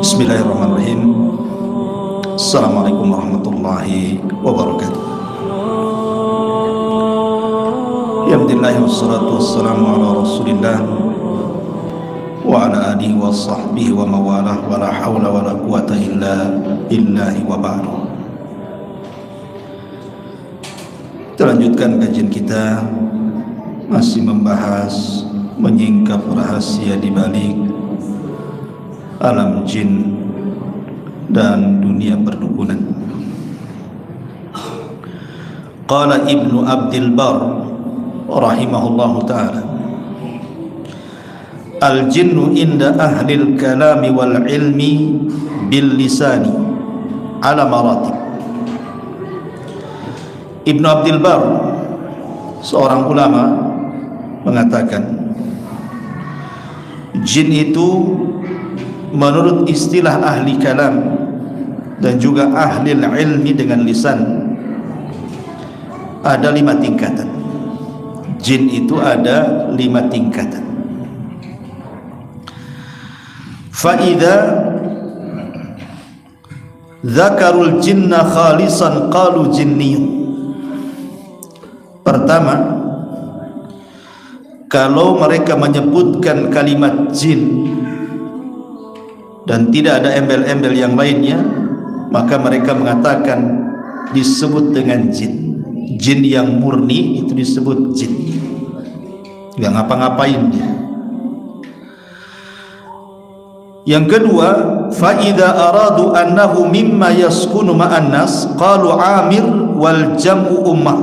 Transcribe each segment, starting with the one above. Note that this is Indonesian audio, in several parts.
Bismillahirrahmanirrahim. Assalamualaikum warahmatullahi wabarakatuh. Alhamdulillah wassalatu wassalamu ala rasulillah wa ala alihi wa sahbihi wa mawalah wa la hawla wa la quwata illa billahi wa ba'du. Kita lanjutkan kajian kita, masih membahas menyingkap rahasia di balik alam jin dan dunia perdukunan. Qala Ibnu Abdul Bar rahimahullahu ta'ala, al-jinnu inda ahlil kalami wal ilmi bil lisani ala maratib. Ibnu Abdul Bar, seorang ulama, mengatakan jin itu menurut istilah ahli kalam dan juga ahli ilmi dengan lisan ada 5 tingkatan. Jin itu ada 5 tingkatan. Fa'idha dzakarul jinna khalisan qalu jinniyun. Pertama, kalau mereka menyebutkan kalimat jin dan tidak ada embel-embel yang lainnya, maka mereka mengatakan disebut dengan jin. Jin yang murni itu disebut jin, nggak ngapa-ngapain dia. Yang kedua, fa idza aradu annahu mimma yaskunu ma'an nas qalu amir wal jam'u ummah.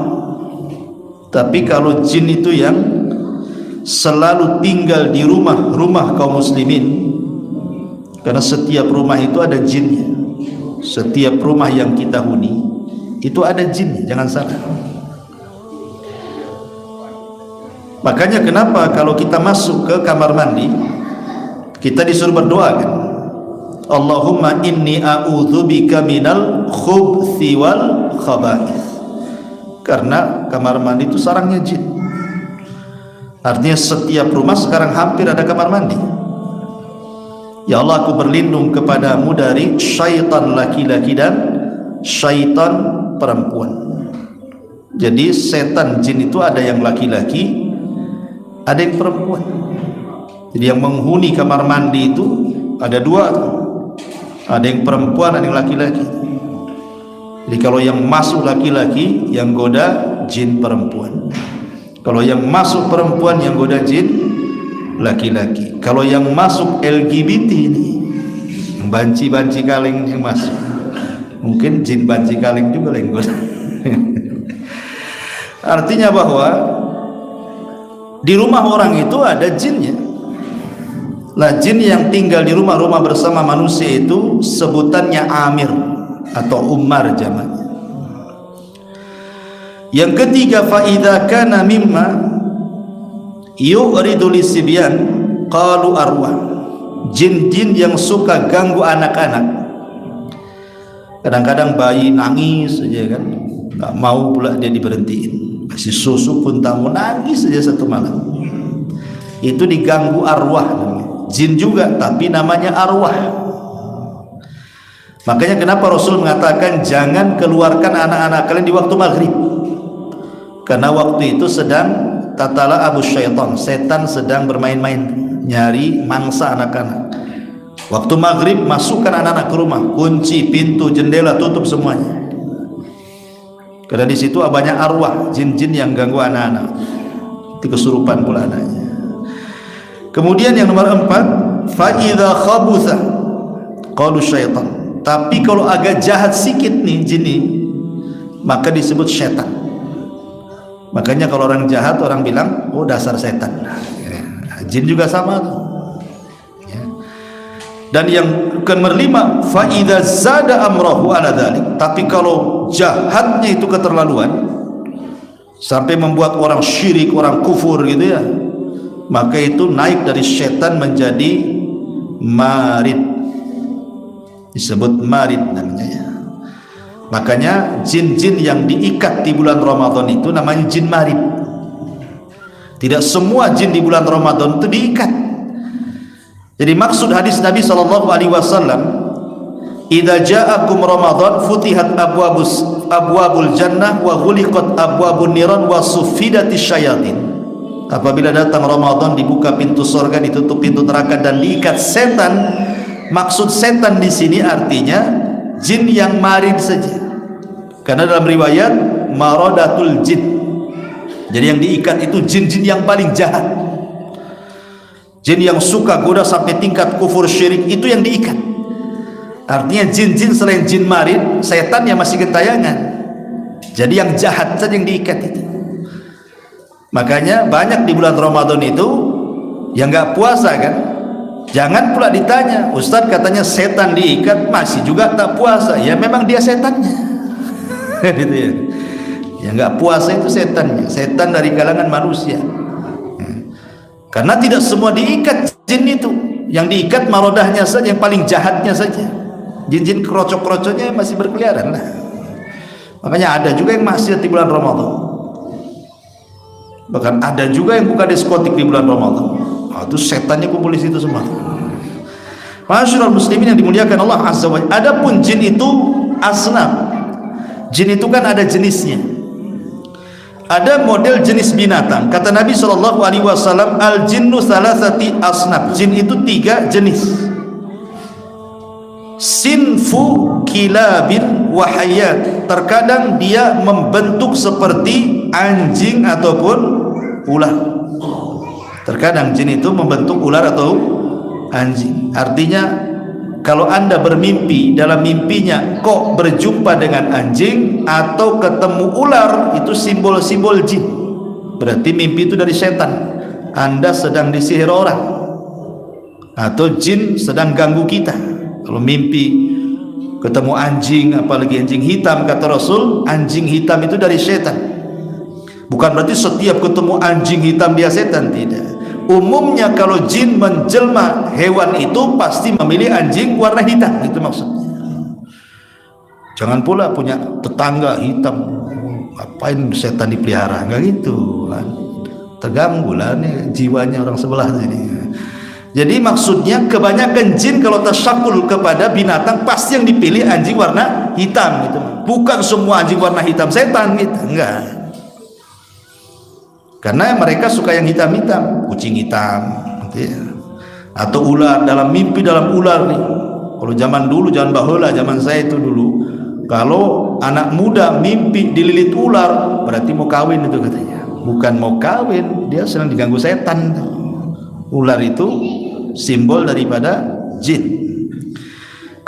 Tapi kalau jin itu yang selalu tinggal di rumah-rumah kaum muslimin, karena setiap rumah itu ada jinnya. Setiap rumah yang kita huni itu ada jinnya, jangan salah. Makanya kenapa kalau kita masuk ke kamar mandi kita disuruh berdoa kan? Allahumma inni a'udzubika minal khubthi wal khaba'ith. Karena kamar mandi itu sarangnya jin. Artinya setiap rumah sekarang hampir ada kamar mandi. Ya Allah, aku berlindung kepadamu dari syaitan laki-laki dan syaitan perempuan. Jadi setan jin itu ada yang laki-laki, ada yang perempuan. Jadi yang menghuni kamar mandi itu ada 2, ada yang perempuan, ada yang laki-laki. Jadi kalau yang masuk laki-laki, yang goda jin perempuan. Kalau yang masuk perempuan, yang goda jin laki-laki. Kalau yang masuk LGBT ini, banci-banci kaleng yang masuk, mungkin jin banci kaleng juga yang goda. Artinya bahwa di rumah orang itu ada jinnya. Lah jin yang tinggal di rumah-rumah bersama manusia itu sebutannya amir atau ummar jamaknya. Yang ketiga, fa idza kana mimma yu'ridu lisibyan qalu arwah. Jin-jin yang suka ganggu anak-anak. Kadang-kadang bayi nangis saja kan, nggak mau pula dia diberhentiin. Kasih susu pun tak mau, nangis saja satu malam. Itu diganggu arwah namanya. Jin juga tapi namanya arwah. Makanya kenapa Rasul mengatakan jangan keluarkan anak-anak kalian di waktu maghrib, karena waktu itu sedang tatala abu syaitan, setan sedang bermain-main nyari mangsa anak-anak. Waktu maghrib masukkan anak-anak ke rumah, kunci pintu jendela, tutup semuanya, karena di situ banyak arwah jin-jin yang ganggu anak-anak. Itu kesurupan pula anaknya. Kemudian yang nomor 4, fa idza khabutha qalu syaitan. Tapi kalau agak jahat sikit nih jin ini, maka disebut setan. Makanya kalau orang jahat orang bilang, oh dasar setan. Jin juga sama tuh. Dan yang ke-5, fa idza zada amrahu ala dzalik. Tapi kalau jahatnya itu keterlaluan sampai membuat orang syirik, orang kufur gitu ya, maka itu naik dari setan menjadi marid. Disebut marid namanya ya. Makanya jin-jin yang diikat di bulan Ramadan itu namanya jin marid. Tidak semua jin di bulan Ramadan itu diikat. Jadi maksud hadis Nabi sallallahu alaihi wasallam, "Idza ja'akum Ramadan futihat abwabul jannah wa ghuliqat abwabun niran wa suffidatis syayatin." Apabila datang Ramadan, dibuka pintu surga, ditutup pintu neraka, dan diikat setan. Maksud setan di sini artinya jin yang marid saja. Karena dalam riwayat maradatul jin. Jadi yang diikat itu jin-jin yang paling jahat. Jin yang suka goda sampai tingkat kufur syirik, itu yang diikat. Artinya jin-jin selain jin marid, setan yang masih gentayangan. Jadi yang jahat saja yang diikat itu. Makanya banyak di bulan Ramadan itu yang nggak puasa kan. Jangan pula ditanya, Ustadz katanya setan diikat masih juga tak puasa. Ya memang dia setannya. Gitu ya. Yang nggak puasa itu setannya, setan dari kalangan manusia. Karena tidak semua diikat jin itu. Yang diikat marodahnya saja, yang paling jahatnya saja. Jin-jin kerocok-kerocoknya masih berkeliaran lah. Makanya ada juga yang maksiat di bulan Ramadan. Bahkan ada juga yang buka diskotik di bulan Ramadan. Itu setannya kumpul di situ semua. Masyaallah muslimin yang dimuliakan Allah Azza wa Jalla. Adapun jin itu asnaf. Jin itu kan ada jenisnya. Ada model jenis binatang. Kata Nabi sallallahu alaihi wasallam, al jinnu salasati asnaf. Jin itu 3 jenis. Sinfu kilabin wa hayat. Terkadang dia membentuk seperti anjing ataupun ular. Terkadang jin itu membentuk ular atau anjing. Artinya kalau Anda bermimpi, dalam mimpinya kok berjumpa dengan anjing atau ketemu ular, itu simbol-simbol jin. Berarti mimpi itu dari setan. Anda sedang disihir orang, atau jin sedang ganggu kita. Kalau mimpi ketemu anjing, apalagi anjing hitam, kata Rasul, anjing hitam itu dari setan. Bukan berarti setiap ketemu anjing hitam dia setan, tidak. Umumnya kalau jin menjelma hewan itu pasti memilih anjing warna hitam, itu maksudnya. Jangan pula punya tetangga hitam, ngapain setan dipelihara, enggak gitu kan. Terganggu lah nih jiwanya orang sebelah sini. Jadi maksudnya kebanyakan jin kalau tasyakul kepada binatang pasti yang dipilih anjing warna hitam gitu. Bukan semua anjing warna hitam setan gitu, enggak. Karena mereka suka yang hitam-hitam, kucing hitam gitu ya. Atau ular, dalam mimpi dalam ular nih. Kalau zaman dulu, zaman baheula, zaman saya itu dulu, kalau anak muda mimpi dililit ular, berarti mau kawin itu katanya. Bukan mau kawin, dia sedang diganggu setan. Ular itu simbol daripada jin.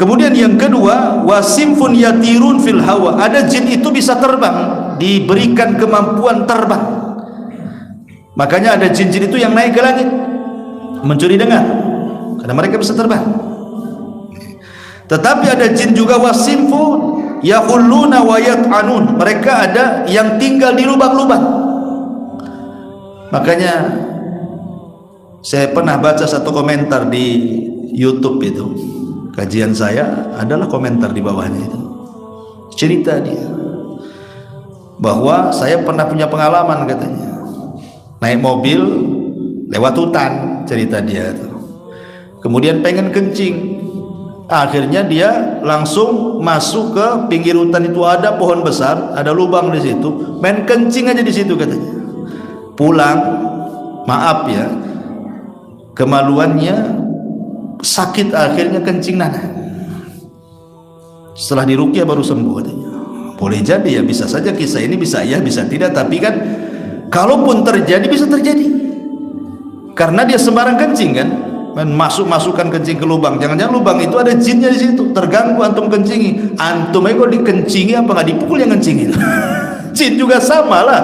Kemudian yang kedua, wasimfun yatirun fil hawa. Ada jin itu bisa terbang, diberikan kemampuan terbang. Makanya ada jin-jin itu yang naik ke langit mencuri dengar, karena mereka bisa terbang. Tetapi ada jin juga wasimfun yahulluna wa yat'anun. Mereka ada yang tinggal di lubang-lubang. Makanya saya pernah baca satu komentar di YouTube itu, kajian saya adalah komentar di bawahnya itu. Cerita dia bahwa saya pernah punya pengalaman katanya. Naik mobil lewat hutan, cerita dia itu. Kemudian pengen kencing. Akhirnya dia langsung masuk ke pinggir hutan itu, ada pohon besar, ada lubang di situ. Main kencing aja di situ katanya. Pulang, maaf ya, kemaluannya sakit, akhirnya kencing nanah. Setelah diruqyah baru sembuh katanya. Boleh jadi ya, bisa saja kisah ini bisa ya, bisa tidak, tapi kan kalaupun terjadi bisa terjadi. Karena dia sembarang kencing kan, masukkan kencing ke lubang. Jangan-jangan lubang itu ada jinnya di situ, terganggu antum kencingi. Antum aja kok dikencingi apa nggak dipukul yang kencingin? Jin juga sama lah.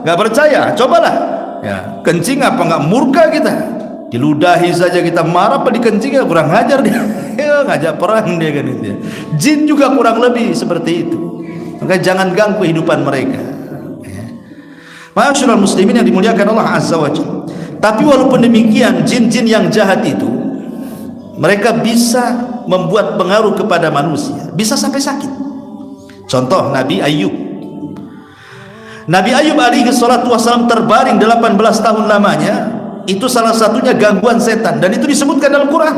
Nggak percaya, cobalah. Ya, kencing apa nggak murka kita? Diludahi saja kita marah, apa dikencing ya kurang ngajar dia. Ya, ngajak perang dia kan itu ya. Jin juga kurang lebih seperti itu. Maka jangan ganggu kehidupan mereka. Ma'asyiral muslimin yang dimuliakan Allah Azza wa Jalla. Tapi walaupun demikian, jin-jin yang jahat itu mereka bisa membuat pengaruh kepada manusia, bisa sampai sakit. Contoh Nabi Ayub. Nabi Ayub alaihi salatu wasallam terbaring 18 tahun lamanya itu salah satunya gangguan setan, dan itu disebutkan dalam Quran.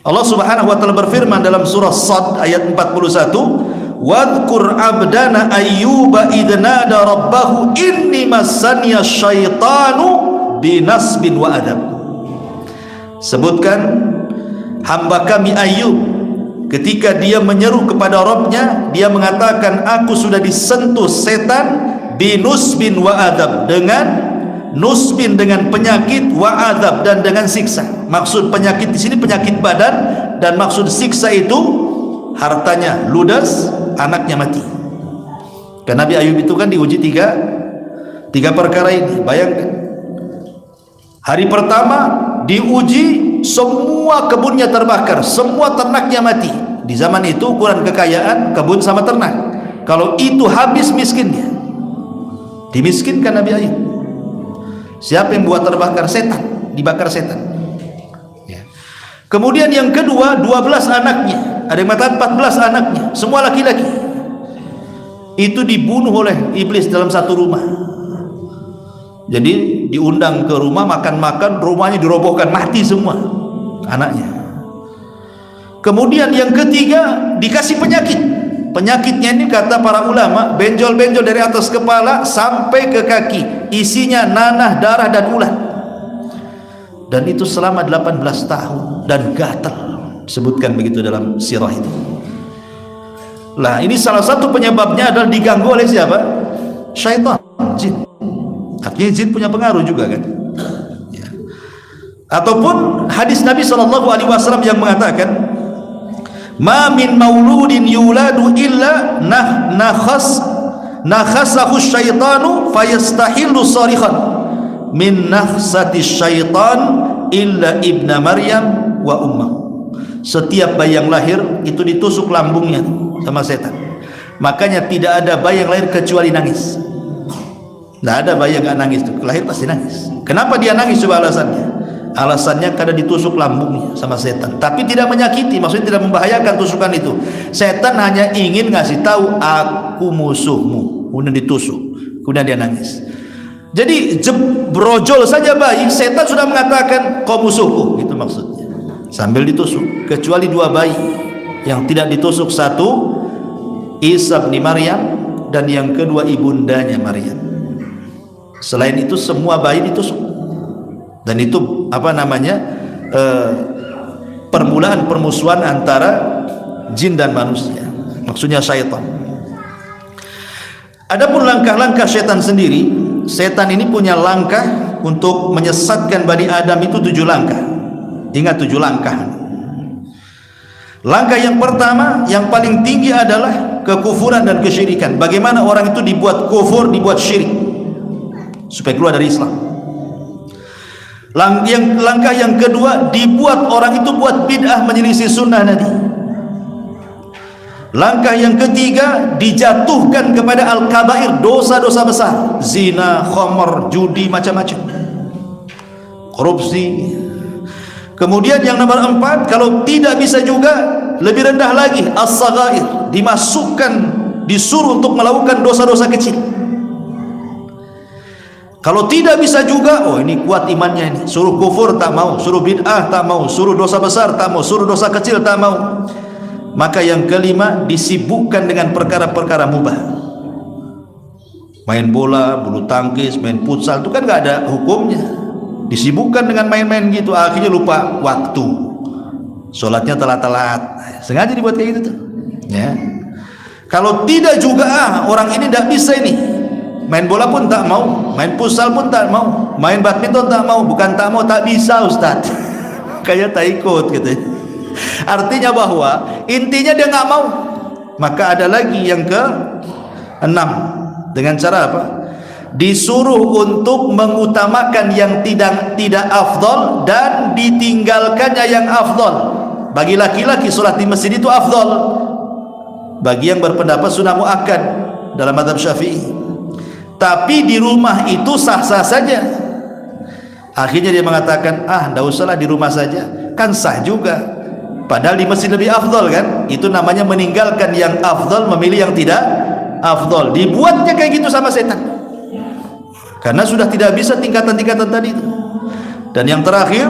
Allah Subhanahu wa taala berfirman dalam surah Sad ayat 41, wadhkur abdana ayyuba idnada rabbahu inni massaniya syaitanu binasbin wa adab. Sebutkan hamba kami Ayub ketika dia menyeru kepada Rabbnya, dia mengatakan aku sudah disentuh setan binusbin wa adab, dengan nusbin dengan penyakit, wa adab dan dengan siksa. Maksud penyakit di sini penyakit badan, dan maksud siksa itu hartanya ludas, anaknya mati. Karena Nabi Ayub itu kan diuji tiga perkara ini. Bayangkan, hari pertama diuji semua kebunnya terbakar, semua ternaknya mati. Di zaman itu ukuran kekayaan kebun sama ternak, kalau itu habis miskinnya, dimiskinkan Nabi Ayub. Siapa yang buat terbakar? Setan, dibakar setan. Ya. Kemudian yang kedua, 12 anaknya, ada yang mengatakan 14 anaknya, semua laki-laki. Itu dibunuh oleh iblis dalam satu rumah. Jadi diundang ke rumah, makan-makan, rumahnya dirobohkan, mati semua anaknya. Kemudian yang ketiga dikasih penyakit. Penyakitnya ini kata para ulama, benjol-benjol dari atas kepala sampai ke kaki, isinya nanah, darah dan ulat. Dan itu selama 18 tahun dan gatal, sebutkan begitu dalam sirah itu. Lah ini salah satu penyebabnya adalah diganggu oleh siapa? Syaitan, jin. Artinya jin punya pengaruh juga kan ya. Ataupun hadis Nabi SAW yang mengatakan, ma min mauludin yuladu illa nakhasahu syaitanu fayastahillu sarikhan min nakhsati syaitan illa ibna Maryam wa ummah. Setiap bayi yang lahir itu ditusuk lambungnya sama setan. Makanya tidak ada bayi yang lahir kecuali nangis. Tidak ada bayi yang gak nangis, lahir pasti nangis. Kenapa dia nangis? Coba alasannya. Alasannya karena ditusuk lambungnya sama setan, tapi tidak menyakiti, maksudnya tidak membahayakan tusukan itu. Setan hanya ingin ngasih tahu aku musuhmu, kemudian ditusuk, kemudian dia nangis. Jadi brojol saja bayi, setan sudah mengatakan kau musuhku, gitu maksudnya, sambil ditusuk. Kecuali 2 bayi yang tidak ditusuk, satu Isa bin Maryam dan yang kedua ibundanya Maryam. Selain itu semua bayi ditusuk. Dan itu apa namanya, permulaan permusuhan antara jin dan manusia, maksudnya syaitan. Adapun langkah-langkah syaitan sendiri, setan ini punya langkah untuk menyesatkan Bani Adam itu 7 langkah. Ingat 7 langkah. Langkah yang pertama, yang paling tinggi adalah kekufuran dan kesyirikan. Bagaimana orang itu dibuat kufur, dibuat syirik supaya keluar dari Islam. Langkah yang kedua, dibuat orang itu buat bid'ah, menyelisih sunnah Nabi. Langkah yang ketiga, dijatuhkan kepada al-kabair, dosa-dosa besar, zina, khamr, judi, macam-macam, korupsi. Kemudian yang nomor 4, kalau tidak bisa juga, lebih rendah lagi, as-saghair, dimasukkan, disuruh untuk melakukan dosa-dosa kecil. Kalau tidak bisa juga, oh ini kuat imannya ini, suruh kufur tak mau, suruh bid'ah tak mau, suruh dosa besar tak mau, suruh dosa kecil tak mau. Maka yang kelima, disibukkan dengan perkara-perkara mubah. Main bola, bulu tangkis, main futsal, itu kan gak ada hukumnya. Disibukkan dengan main-main gitu, akhirnya lupa waktu, sholatnya telat-telat, sengaja dibuat kayak gitu tuh ya. Kalau tidak juga, orang ini tidak bisa ini, main bola pun tak mau, main futsal pun tak mau, main badminton tak mau. Bukan tak mau, tak bisa Ustaz, kayak tak ikut gitu. Artinya bahwa intinya dia nggak mau. Maka ada lagi yang ke-6, dengan cara apa? Disuruh untuk mengutamakan yang tidak afdol dan ditinggalkannya yang afdol. Bagi laki-laki sholat di masjid itu afdol, bagi yang berpendapat sunnah muakkad dalam mazhab Syafi'i. Tapi di rumah itu sah-sah saja. Akhirnya dia mengatakan, tidak usahlah di rumah saja, kan sah juga. Padahal di masjid lebih afdol kan. Itu namanya meninggalkan yang afdol, memilih yang tidak afdol. Dibuatnya kayak gitu sama setan, karena sudah tidak bisa tingkatan-tingkatan tadi itu. Dan yang terakhir,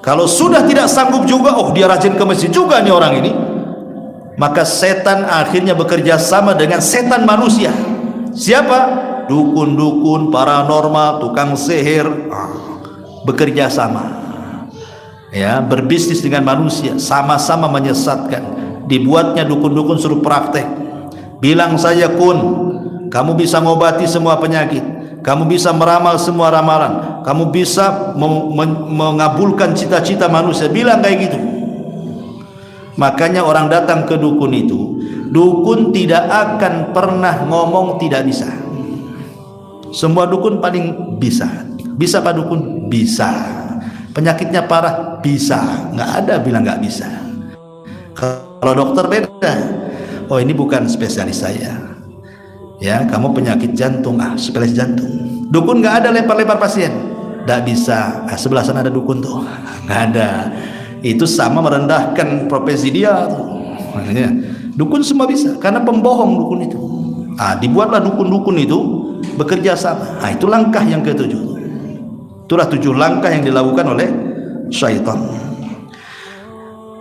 kalau sudah tidak sanggup juga, oh dia rajin ke masjid juga nih orang ini, maka setan akhirnya bekerja sama dengan setan manusia. Siapa? Dukun-dukun, paranormal, tukang sihir, bekerja sama, ya, berbisnis dengan manusia, sama-sama menyesatkan. Dibuatnya dukun-dukun suruh praktek, bilang saja kun, kamu bisa ngobati semua penyakit, kamu bisa meramal semua ramalan, kamu bisa mengabulkan cita-cita manusia, bilang kayak gitu. Makanya orang datang ke dukun itu, dukun tidak akan pernah ngomong tidak bisa. Semua dukun paling bisa. Bisa Pak dukun? Bisa. Penyakitnya parah? Bisa. Nggak ada bilang nggak bisa. Kalau dokter beda. Oh ini bukan spesialis saya. Ya, kamu penyakit jantung, spesialis jantung. Dukun nggak ada lempar-lempar pasien. Nggak bisa. Sebelah sana ada dukun tuh. Nggak ada. Itu sama merendahkan profesi dia tuh. Makanya dukun semua bisa, karena pembohong dukun itu. Dibuatlah dukun-dukun itu bekerja sama. Itu langkah yang ketujuh. Itulah 7 langkah yang dilakukan oleh syaitan.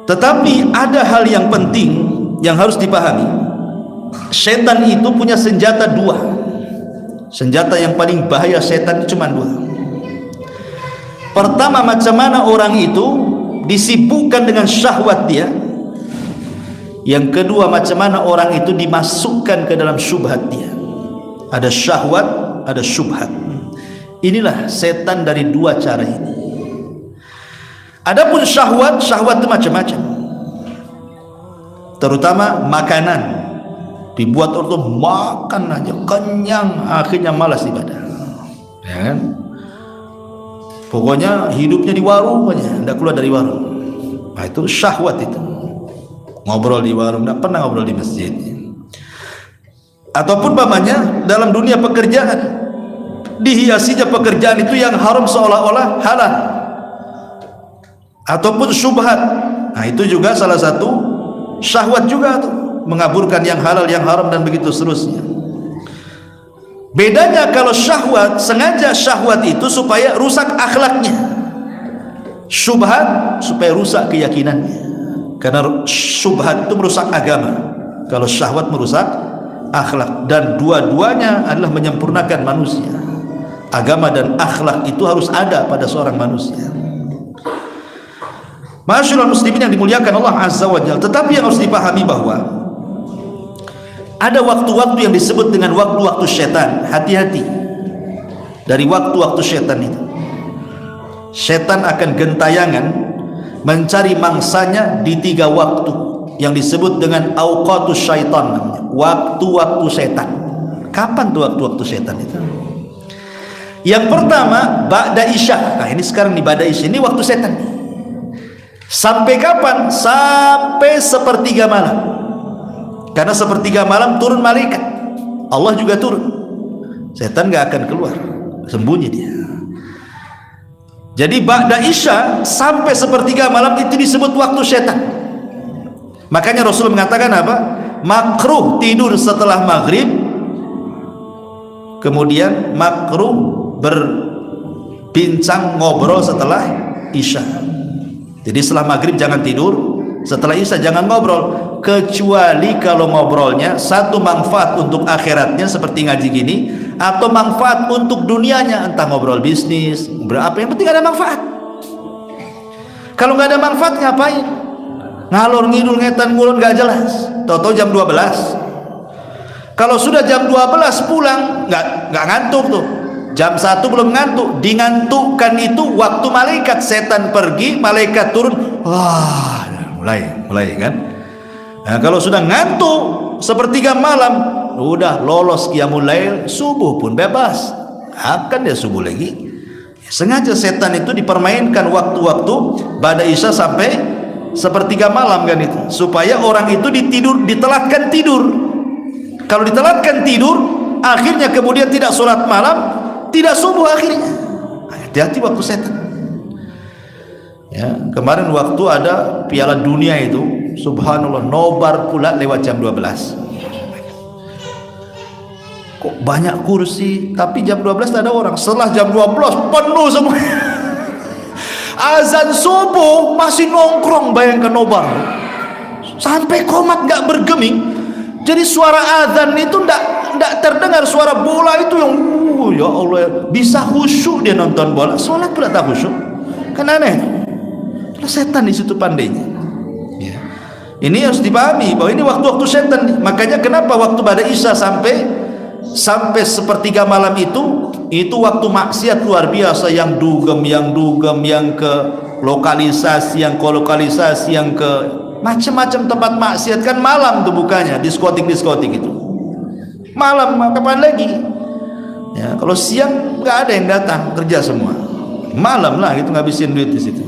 Tetapi ada hal yang penting yang harus dipahami. Setan itu punya senjata 2. Senjata yang paling bahaya setan itu cuma 2. Pertama, macam mana orang itu disibukkan dengan syahwat dia. Yang kedua, macam mana orang itu dimasukkan ke dalam syubhat dia. Ada syahwat, ada syubhat. Inilah setan dari 2 cara ini. Adapun syahwat, syahwat itu macam-macam. Terutama makanan. Dibuat orang itu makan aja kenyang, akhirnya malas ibadah. Ya kan? Pokoknya hidupnya di warung aja, tidak keluar dari warung. Itu syahwat itu. Ngobrol di warung, tidak pernah ngobrol di masjid. Ataupun pamannya dalam dunia pekerjaan, dihiasinya pekerjaan itu yang haram seolah-olah halal. Ataupun syubhat, itu juga salah satu syahwat juga tuh, mengaburkan yang halal, yang haram, dan begitu seterusnya. Bedanya kalau syahwat, sengaja syahwat itu supaya rusak akhlaknya. Syubhat supaya rusak keyakinannya. Karena syubhat itu merusak agama, kalau syahwat merusak akhlak. Dan dua-duanya adalah menyempurnakan manusia. Agama dan akhlak itu harus ada pada seorang manusia. Ma'asyiral muslimin yang dimuliakan Allah Azza wa Jalla. Tetapi yang harus dipahami bahwa ada waktu-waktu yang disebut dengan waktu-waktu setan. Hati-hati dari waktu-waktu setan itu. Setan akan gentayangan mencari mangsanya di 3 waktu yang disebut dengan awqatus syaitan, namanya waktu-waktu setan. Kapan tuh waktu-waktu setan itu? Yang pertama ba'da isya. Ini sekarang di ba'da isya, ini waktu setan. Sampai kapan? Sampai 1/3 malam. Karena 1/3 malam turun malaikat, Allah juga turun. Setan gak akan keluar, sembunyi dia. Jadi ba'da isya sampai 1/3 malam itu disebut waktu setan. Makanya Rasul mengatakan apa? Makruh tidur setelah maghrib, kemudian makruh berbincang ngobrol setelah isya. Jadi setelah maghrib jangan tidur, setelah isya jangan ngobrol, kecuali kalau ngobrolnya satu manfaat untuk akhiratnya seperti ngaji gini, atau manfaat untuk dunianya, entah ngobrol bisnis, berapa, yang penting ada manfaat. Kalau nggak ada manfaat ngapain? Ngalor ngidul ngetan ngulon nggak jelas. Toto jam 12. Kalau sudah jam 12 pulang nggak ngantuk tuh. Jam 1 belum ngantuk, dingantukkan itu waktu malaikat. Setan pergi, malaikat turun. Wah, mulai kan. Nah, kalau sudah ngantuk 1/3 malam, udah lolos qiyamul lail, subuh pun bebas. Akan dia subuh lagi. Sengaja setan itu dipermainkan waktu-waktu ba'da isya sampai 1/3 malam kan itu, supaya orang itu ditelatkan tidur. Kalau ditelatkan tidur, akhirnya kemudian tidak sholat malam, tidak subuh akhirnya. Hati-hati waktu setan. Ya, kemarin waktu ada Piala Dunia itu, subhanallah, nobar pula lewat jam 12. Kok banyak kursi, tapi jam 12 tak ada orang. Setelah jam 12 penuh semua. Azan subuh masih nongkrong, bayangkan nobar sampai komat nggak bergeming. Jadi suara azan itu nggak terdengar, suara bola itu yang ya Allah, bisa khusyuk dia nonton bola, sholat pula tak khusyuk, kan aneh. Setan di situ pandainya. Ya. Ini harus dipahami bahwa ini waktu-waktu setan. Makanya kenapa waktu pada Isya sampai sepertiga malam itu waktu maksiat luar biasa, yang dugem, yang ke lokalisasi, yang ke lokalisasi, yang ke macam-macam tempat maksiat. Kan malam tuh bukanya, diskotik itu malam, kapan lagi ya? Kalau siang nggak ada yang datang, kerja semua, malam lah gitu, ngabisin duit di situ.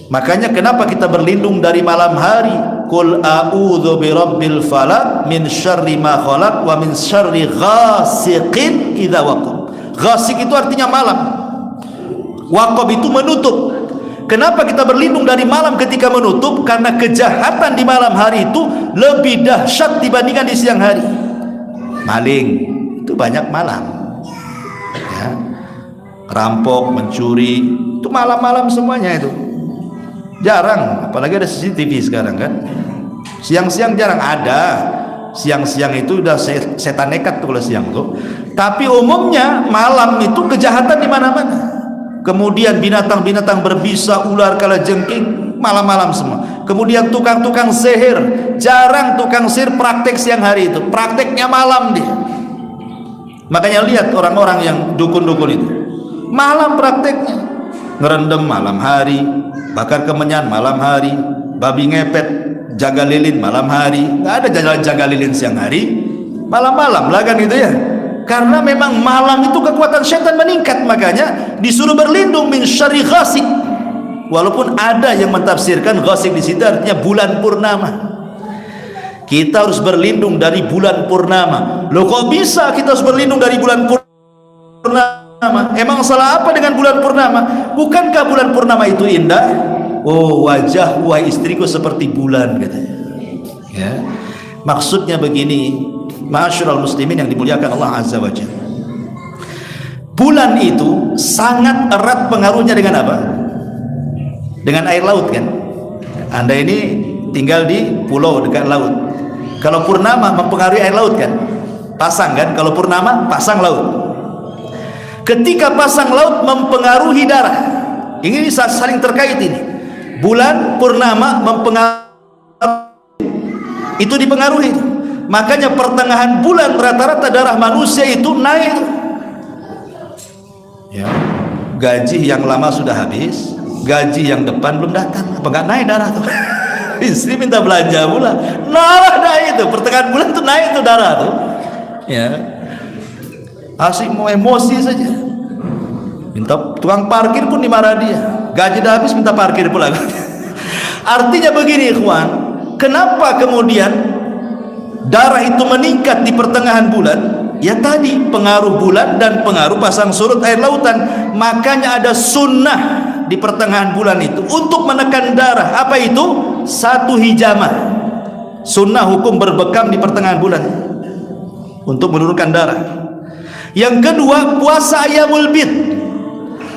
Makanya kenapa kita berlindung dari malam hari? Qul a'udzu birabbil falaq min syarri ma khalaq wa min syarri ghasiqin idza waqab. Ghasiq itu artinya malam, waqab itu menutup. Kenapa kita berlindung dari malam ketika menutup? Karena kejahatan di malam hari itu lebih dahsyat dibandingkan di siang hari. Maling itu banyak malam ya. Rampok, mencuri itu malam-malam semuanya itu. Jarang, apalagi ada CCTV sekarang kan. Siang-siang jarang ada. Siang-siang itu udah setan nekat tuh kalau siang tuh. Tapi umumnya malam itu kejahatan di mana-mana. Kemudian binatang-binatang berbisa, ular kalajengking, malam-malam semua. Kemudian tukang-tukang sihir, jarang tukang sihir praktek siang hari itu, prakteknya malam dia. Makanya lihat orang-orang yang dukun-dukun itu, malam prakteknya, ngerendam malam hari, bakar kemenyan malam hari, babi ngepet, jaga lilin malam hari. Nggak ada jaga lilin siang hari, malam-malam lah kan gitu ya. Karena memang malam itu kekuatan setan meningkat, makanya disuruh berlindung min syarri ghasik. Walaupun ada yang mentafsirkan ghasik di situ artinya bulan purnama. Kita harus berlindung dari bulan purnama. Loh kok bisa kita harus berlindung dari bulan purnama? Emang salah apa dengan bulan purnama? Bukankah bulan purnama itu indah? Oh, wajah istriku seperti bulan katanya. Ya. Maksudnya begini, ma'asyiral muslimin yang dimuliakan Allah Azza wa Jalla. Bulan itu sangat erat pengaruhnya dengan apa? Dengan air laut kan? Anda ini tinggal di pulau dekat laut. Kalau purnama mempengaruhi air laut kan? Pasang kan? Kalau purnama pasang laut. Ketika pasang laut mempengaruhi darah. Ini saling terkait ini. Bulan purnama mempengaruhi, itu dipengaruhi. Makanya pertengahan bulan rata-rata darah manusia itu naik. Ya. Gaji yang lama sudah habis, gaji yang depan belum datang, apa nggak naik darah tuh? Istri minta belanja pula, naik itu pertengahan bulan tuh naik tuh darah tuh. Ya, asik mau emosi saja. Minta tukang parkir pun dimarah dia. Gaji dah habis minta parkir pula. Artinya begini ikhwan, kenapa kemudian darah itu meningkat di pertengahan bulan? Ya tadi pengaruh bulan dan pengaruh pasang surut air lautan. Makanya ada sunnah di pertengahan bulan itu untuk menekan darah. Apa itu? 1 hijamah. Sunnah hukum berbekam di pertengahan bulan untuk menurunkan darah. Yang kedua, puasa Ayyamul Bid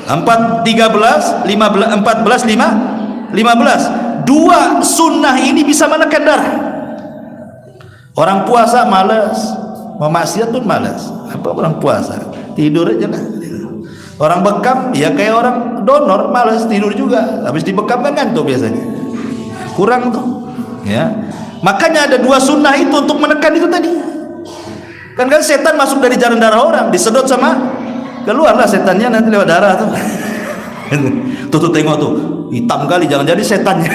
4, 13, 15, 14, 15. Dua sunnah ini bisa menekan darah. Orang puasa malas, mau maksiat pun malas. Apa orang puasa? Tidur aja lah. Orang bekam ya kayak orang donor, malas tidur juga. Habis dibekam kan ngantuk biasanya. Kurang tuh. Ya. Makanya ada 2 sunnah itu untuk menekan itu tadi. Kan setan masuk dari jalan darah orang, disedot sama, keluarlah setannya nanti lewat darah tuh. Tuh tengok tuh, hitam kali, jangan jadi setannya.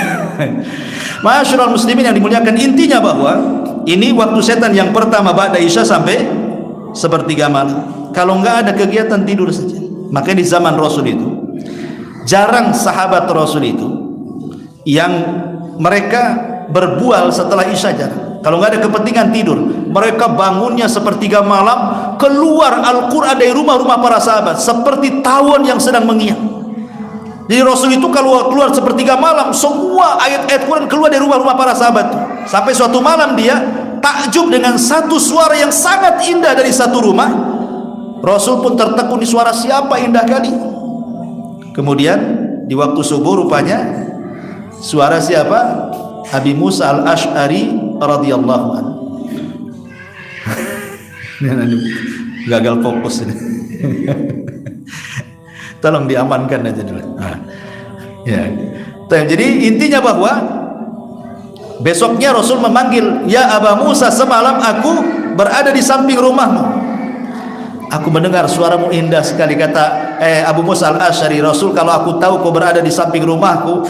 Ma'asyiral muslimin yang dimuliakan, intinya bahwa ini waktu setan yang pertama ba'da Isya sampai sepertiga malam. Kalau enggak ada kegiatan tidur saja. Makanya di zaman Rasul itu jarang sahabat Rasul itu yang mereka berbual setelah Isya jarang. Kalau nggak ada kepentingan tidur, mereka bangunnya sepertiga malam, keluar Al-Quran dari rumah-rumah para sahabat seperti tawon yang sedang mengiak. Jadi Rasul itu kalau keluar sepertiga malam, semua ayat-ayat Quran keluar dari rumah-rumah para sahabat. Sampai suatu malam dia takjub dengan satu suara yang sangat indah dari satu rumah. Rasul pun tertekun di suara siapa indah kali. Kemudian di waktu subuh rupanya suara siapa? Abi Musa al-Ash'ari radhiyallahu anhu. Gagal fokus ini. Tolong diamankan aja dulu. Ya. Jadi intinya bahwa besoknya Rasul memanggil, ya Aba Musa, semalam aku berada di samping rumahmu. Aku mendengar suaramu indah sekali. Kata Abu Musa al-Ash'ari, Rasul, kalau aku tahu kau berada di samping rumahku,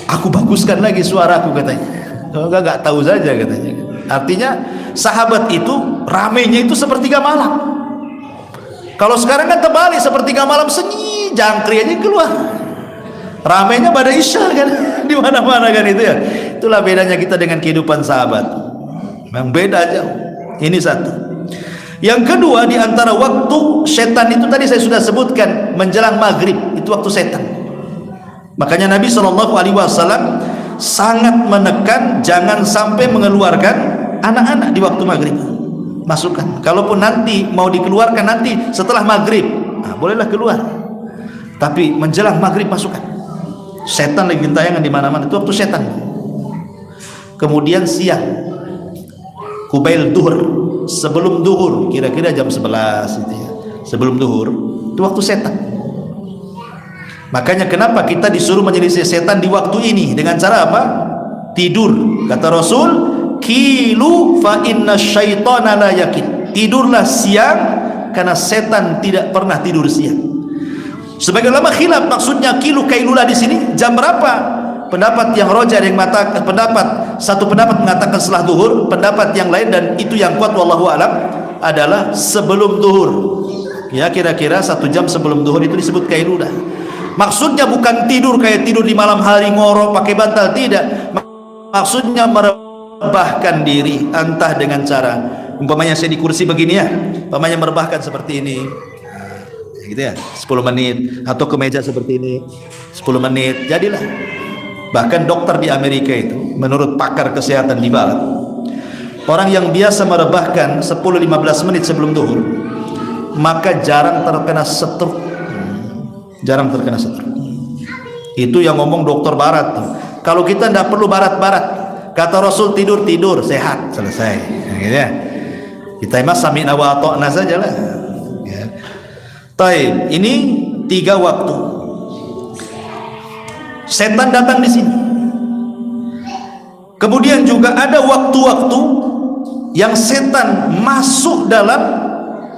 aku baguskan lagi suaraku, katanya. Enggak tahu saja, katanya. Artinya sahabat itu ramenya itu sepertiga malam. Kalau sekarang kan terbalik, sepertiga malam sunyi, jangkrik aja keluar. Ramenya pada isya kan, di mana-mana kan itu ya. Itulah bedanya kita dengan kehidupan sahabat. Memang beda aja. Ini satu. Yang kedua, di antara waktu setan itu tadi saya sudah sebutkan, menjelang maghrib itu waktu setan. Makanya Nabi SAW sangat menekan jangan sampai mengeluarkan anak-anak di waktu maghrib. Masukkan. Kalaupun nanti mau dikeluarkan nanti setelah maghrib, bolehlah keluar. Tapi menjelang maghrib masukkan. Setan lagi gentayangan di mana-mana, itu waktu setan. Kemudian siang, kubail duhur, sebelum duhur, kira-kira jam 11 itu ya. Sebelum duhur, itu waktu setan. Makanya kenapa kita disuruh menyelisih setan di waktu ini dengan cara apa? Tidur. Kata Rasul, kilu fa inna syaitana la yakid. Tidurlah siang karena setan tidak pernah tidur siang. Sebagai ulama khilaf maksudnya kilu kailula di sini jam berapa? Pendapat yang roja yang mengatakan, satu pendapat mengatakan setelah duhur, pendapat yang lain dan itu yang kuat wallahu alam adalah sebelum duhur. Ya, kira-kira 1 jam sebelum duhur itu disebut kailula. Maksudnya bukan tidur kayak tidur di malam hari ngorok pakai bantal, tidak. Maksudnya merebahkan diri, entah dengan cara umpamanya saya di kursi begini ya, umpamanya merebahkan seperti ini, gitu ya, 10 menit, atau ke meja seperti ini 10 menit, jadilah. Bahkan dokter di Amerika itu, menurut pakar kesehatan di barat, orang yang biasa merebahkan 10-15 menit sebelum duhur, maka jarang terkena stroke. Jarang terkena stroke. Itu yang ngomong dokter barat tuh. Kalau kita tidak perlu barat-barat, kata Rasul tidur sehat, selesai. Gitu ya. Kita emang sami'na wa ata'na sajalah. Ya. Taib, ini 3 waktu. Setan datang di sini. Kemudian juga ada waktu-waktu yang setan masuk dalam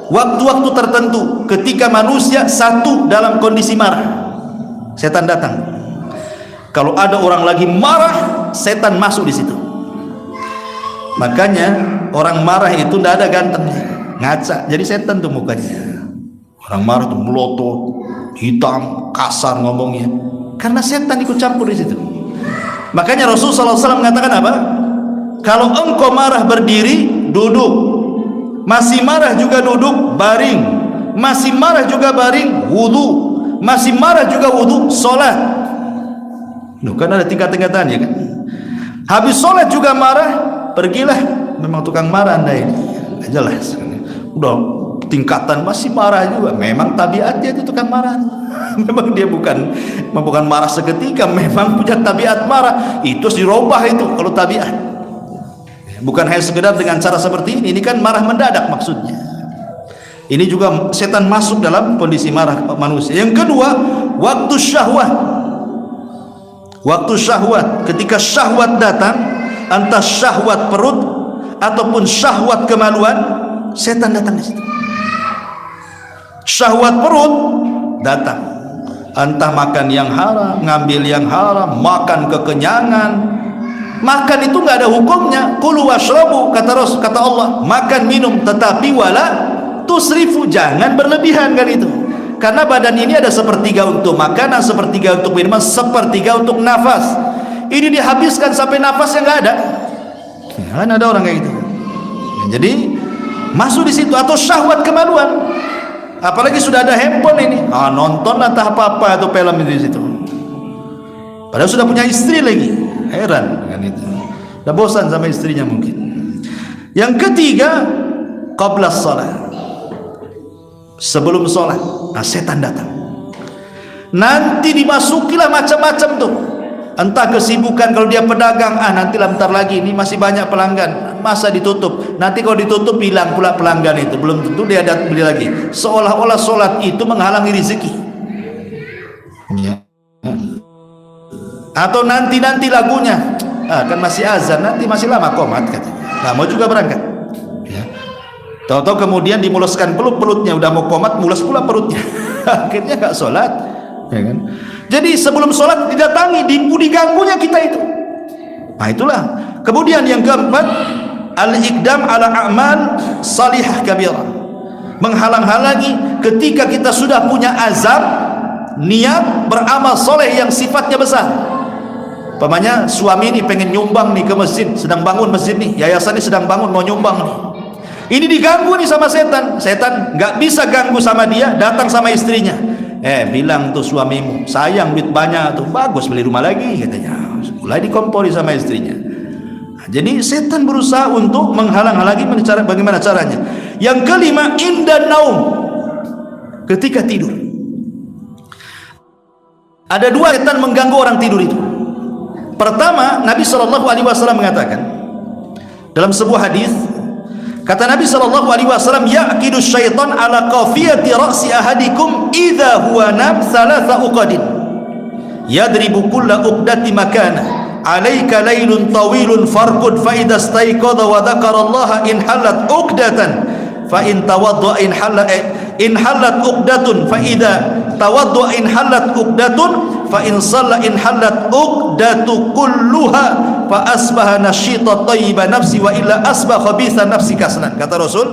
waktu-waktu tertentu ketika manusia satu dalam kondisi marah. Setan datang. Kalau ada orang lagi marah, setan masuk di situ. Makanya orang marah itu tidak ada gantengnya, ngaca. Jadi setan tuh mukanya. Orang marah tuh melotot, hitam, kasar ngomongnya. Karena setan ikut campur di situ. Makanya Rasulullah SAW mengatakan apa? Kalau engkau marah berdiri, duduk. Masih marah juga duduk, baring. Masih marah juga baring, wudu. Masih marah juga wudu, sholat. Kan ada tingkat-tingkatannya kan. Habis sholat juga marah, pergilah. Memang tukang marah anda ini, nggak jelas. Udah tingkatan masih marah juga. Memang tabiatnya itu tukang marah. Memang dia bukan marah seketika, memang punya tabiat marah. Itu harus dirubah itu kalau tabiat. Bukan hanya sekedar dengan cara seperti ini. Ini kan marah mendadak maksudnya. Ini juga setan masuk dalam kondisi marah manusia. Yang kedua, waktu syahwat. Waktu syahwat, ketika syahwat datang, entah syahwat perut ataupun syahwat kemaluan, setan datang di situ. Syahwat perut datang, entah makan yang haram, ngambil yang haram, makan kekenyangan. Makan itu nggak ada hukumnya. Kulu washrabu, kata Allah, makan minum, tetapi wala tusrifu, jangan berlebihan kan itu. Karena badan ini ada sepertiga untuk makanan, sepertiga untuk minuman, sepertiga untuk nafas. Ini dihabiskan sampai nafasnya nggak ada. Kan ada orang kayak gitu. Jadi masuk di situ. Atau syahwat kemaluan. Apalagi sudah ada handphone ini, nonton entah apa-apa atau film itu di situ. Padahal sudah punya istri lagi. Heran kan itu. Udah bosan sama istrinya mungkin. Yang ketiga, qabla shalah. Sebelum sholat, setan datang. Nanti dimasukilah macam-macam tuh. Entah kesibukan, kalau dia pedagang, nantilah bentar lagi, ini masih banyak pelanggan, masa ditutup. Nanti kalau ditutup hilang pula pelanggan itu, belum tentu dia datang beli lagi. Seolah-olah solat itu menghalangi rezeki. Ya. Atau nanti lagunya, kan masih azan, nanti masih lama komat katanya. Nggak mau juga berangkat. Ya. Tahu-tahu kemudian dimuluskan perutnya, udah mau komat, mulus pula perutnya. Akhirnya nggak sholat, ya kan? Jadi sebelum sholat didatangi, diganggunya kita itu. Nah itulah. Kemudian yang keempat, al-iqdam ala a'mal salihah kabirah, menghalang-halangi ketika kita sudah punya azam niat beramal soleh yang sifatnya besar. Umpamanya suami ini pengen nyumbang nih ke masjid, sedang bangun masjid nih, yayasan ini sedang bangun mau nyumbang nih. Ini diganggu nih sama setan. Setan nggak bisa ganggu sama dia, datang sama istrinya. Bilang tuh suamimu, sayang duit banyak tuh, bagus beli rumah lagi katanya. Mulai dikompori sama istrinya. Nah, jadi setan berusaha untuk menghalang-halangi. Bagaimana caranya? Yang kelima, indan naum, ketika tidur. Ada dua setan mengganggu orang tidur itu. Pertama, Nabi SAW mengatakan dalam sebuah hadis, kata Nabi SAW, ya'kidu syaitan ala qafiyati ra'si ahadikum idza huwa nam thalatha uqadin yadribu kulla uqdati makana alayka laylun tawilun farqud fa idza stayqadha wa dzakara Allah in halat uqdatan fa in tawadda in halat uqdatun fa idza tawadda in halat uqdatun fa in shalla in halat uqdatu kulluha fa asbaha nasyita thayyiba nafsi wa illa asbaha khabitha nafsi kaslan. Kata Rasul,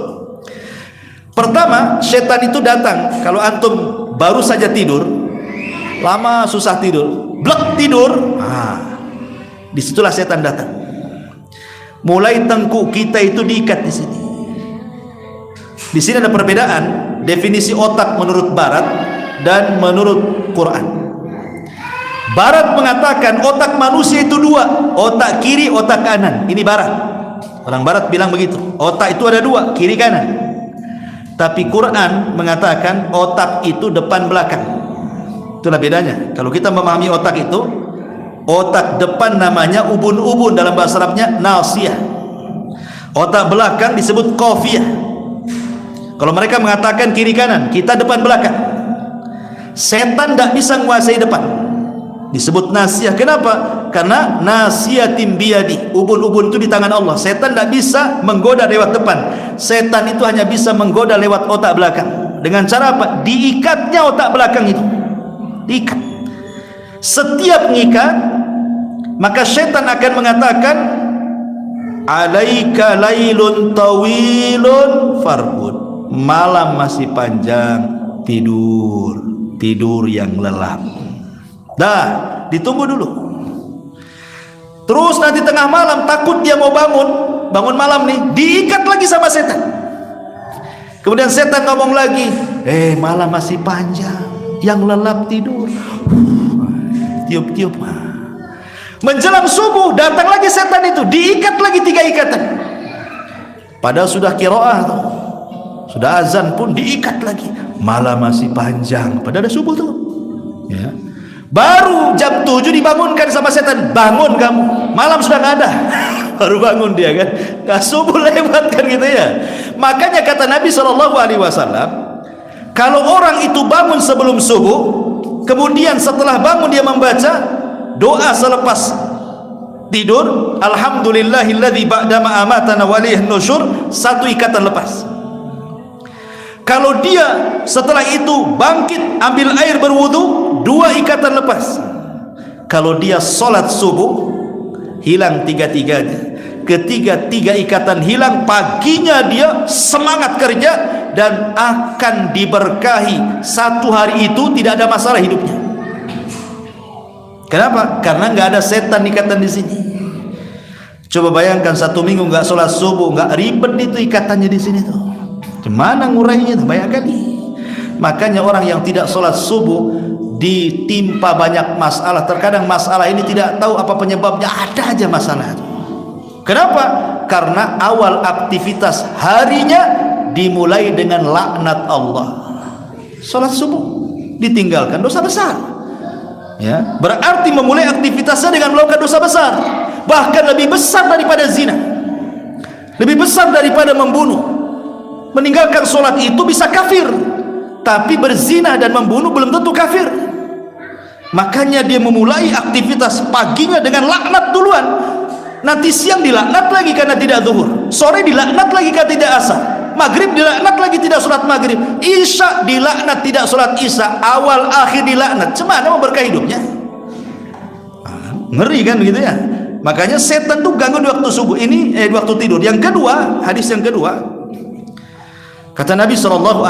pertama setan itu datang kalau antum baru saja tidur, lama susah tidur, blek tidur, disitulah setan datang. Mulai tengkuk kita itu diikat di sini. Di sini ada perbedaan definisi otak menurut Barat dan menurut Quran. Barat mengatakan otak manusia itu dua, otak kiri, otak kanan. Ini Barat. Orang Barat bilang begitu. Otak itu ada dua, kiri kanan. Tapi Quran mengatakan otak itu depan belakang. Itulah bedanya. Kalau kita memahami otak itu, otak depan namanya ubun-ubun, dalam bahasa Arabnya nasiyah. Otak belakang disebut qafiyah. Kalau mereka mengatakan kiri kanan, kita depan belakang. Setan tidak bisa menguasai depan, disebut nasiyah. Kenapa? Karena nasiyatin biyadi, ubun-ubun itu di tangan Allah. Setan tidak bisa menggoda lewat depan. Setan itu hanya bisa menggoda lewat otak belakang. Dengan cara apa? Diikatnya otak belakang itu, diikat. Setiap ngikat, maka setan akan mengatakan, alaika lailun tawilun farbud, malam masih panjang, tidur yang lelap. Dah, ditunggu dulu. Terus nanti tengah malam takut dia mau bangun malam nih, diikat lagi sama setan. Kemudian setan ngomong lagi, malam masih panjang, yang lelap tidur. Tiup-tiup. Menjelang subuh datang lagi setan itu, diikat lagi 3 ikatan. Padahal sudah qiraah tuh, sudah azan pun diikat lagi. Malam masih panjang, padahal ada subuh tuh. Ya. Baru jam 7 dibangunkan sama setan, bangun kamu, malam sudah nggak ada. Baru bangun dia kan, nggak subuh lewat kan gitu ya. Makanya kata Nabi SAW, kalau orang itu bangun sebelum subuh, kemudian setelah bangun dia membaca doa selepas tidur, alhamdulillahilladzi ba'dama amatana waliyah nusyur, 1 ikatan lepas. Kalau dia setelah itu bangkit ambil air berwudu, 2 ikatan lepas. Kalau dia sholat subuh, hilang 3-tiganya. Ketika 3 ikatan hilang, paginya dia semangat kerja dan akan diberkahi. 1 hari itu tidak ada masalah hidupnya. Kenapa? Karena nggak ada setan ikatan di sini. Coba bayangkan 1 minggu nggak sholat subuh, nggak ribet itu ikatannya di sini tuh. Gimana ngurainya tuh? Banyak kali. Makanya orang yang tidak sholat subuh ditimpa banyak masalah. Terkadang masalah ini tidak tahu apa penyebabnya, ada aja masalah. Kenapa? Karena awal aktivitas harinya dimulai dengan laknat Allah. Sholat subuh ditinggalkan, dosa besar. Ya, berarti memulai aktivitasnya dengan melakukan dosa besar, bahkan lebih besar daripada zina, lebih besar daripada membunuh. Meninggalkan sholat itu bisa kafir, tapi berzina dan membunuh belum tentu kafir. Makanya dia memulai aktivitas paginya dengan laknat duluan, nanti siang dilaknat lagi karena tidak zuhur, sore dilaknat lagi karena tidak asar, maghrib dilaknat lagi tidak sholat maghrib, isya dilaknat tidak sholat isya, awal akhir dilaknat. Cemana mau berkah hidupnya? Ngeri kan begitu ya. Makanya setan tuh ganggu di waktu subuh ini, di waktu tidur. Yang kedua, hadis yang kedua, kata Nabi SAW,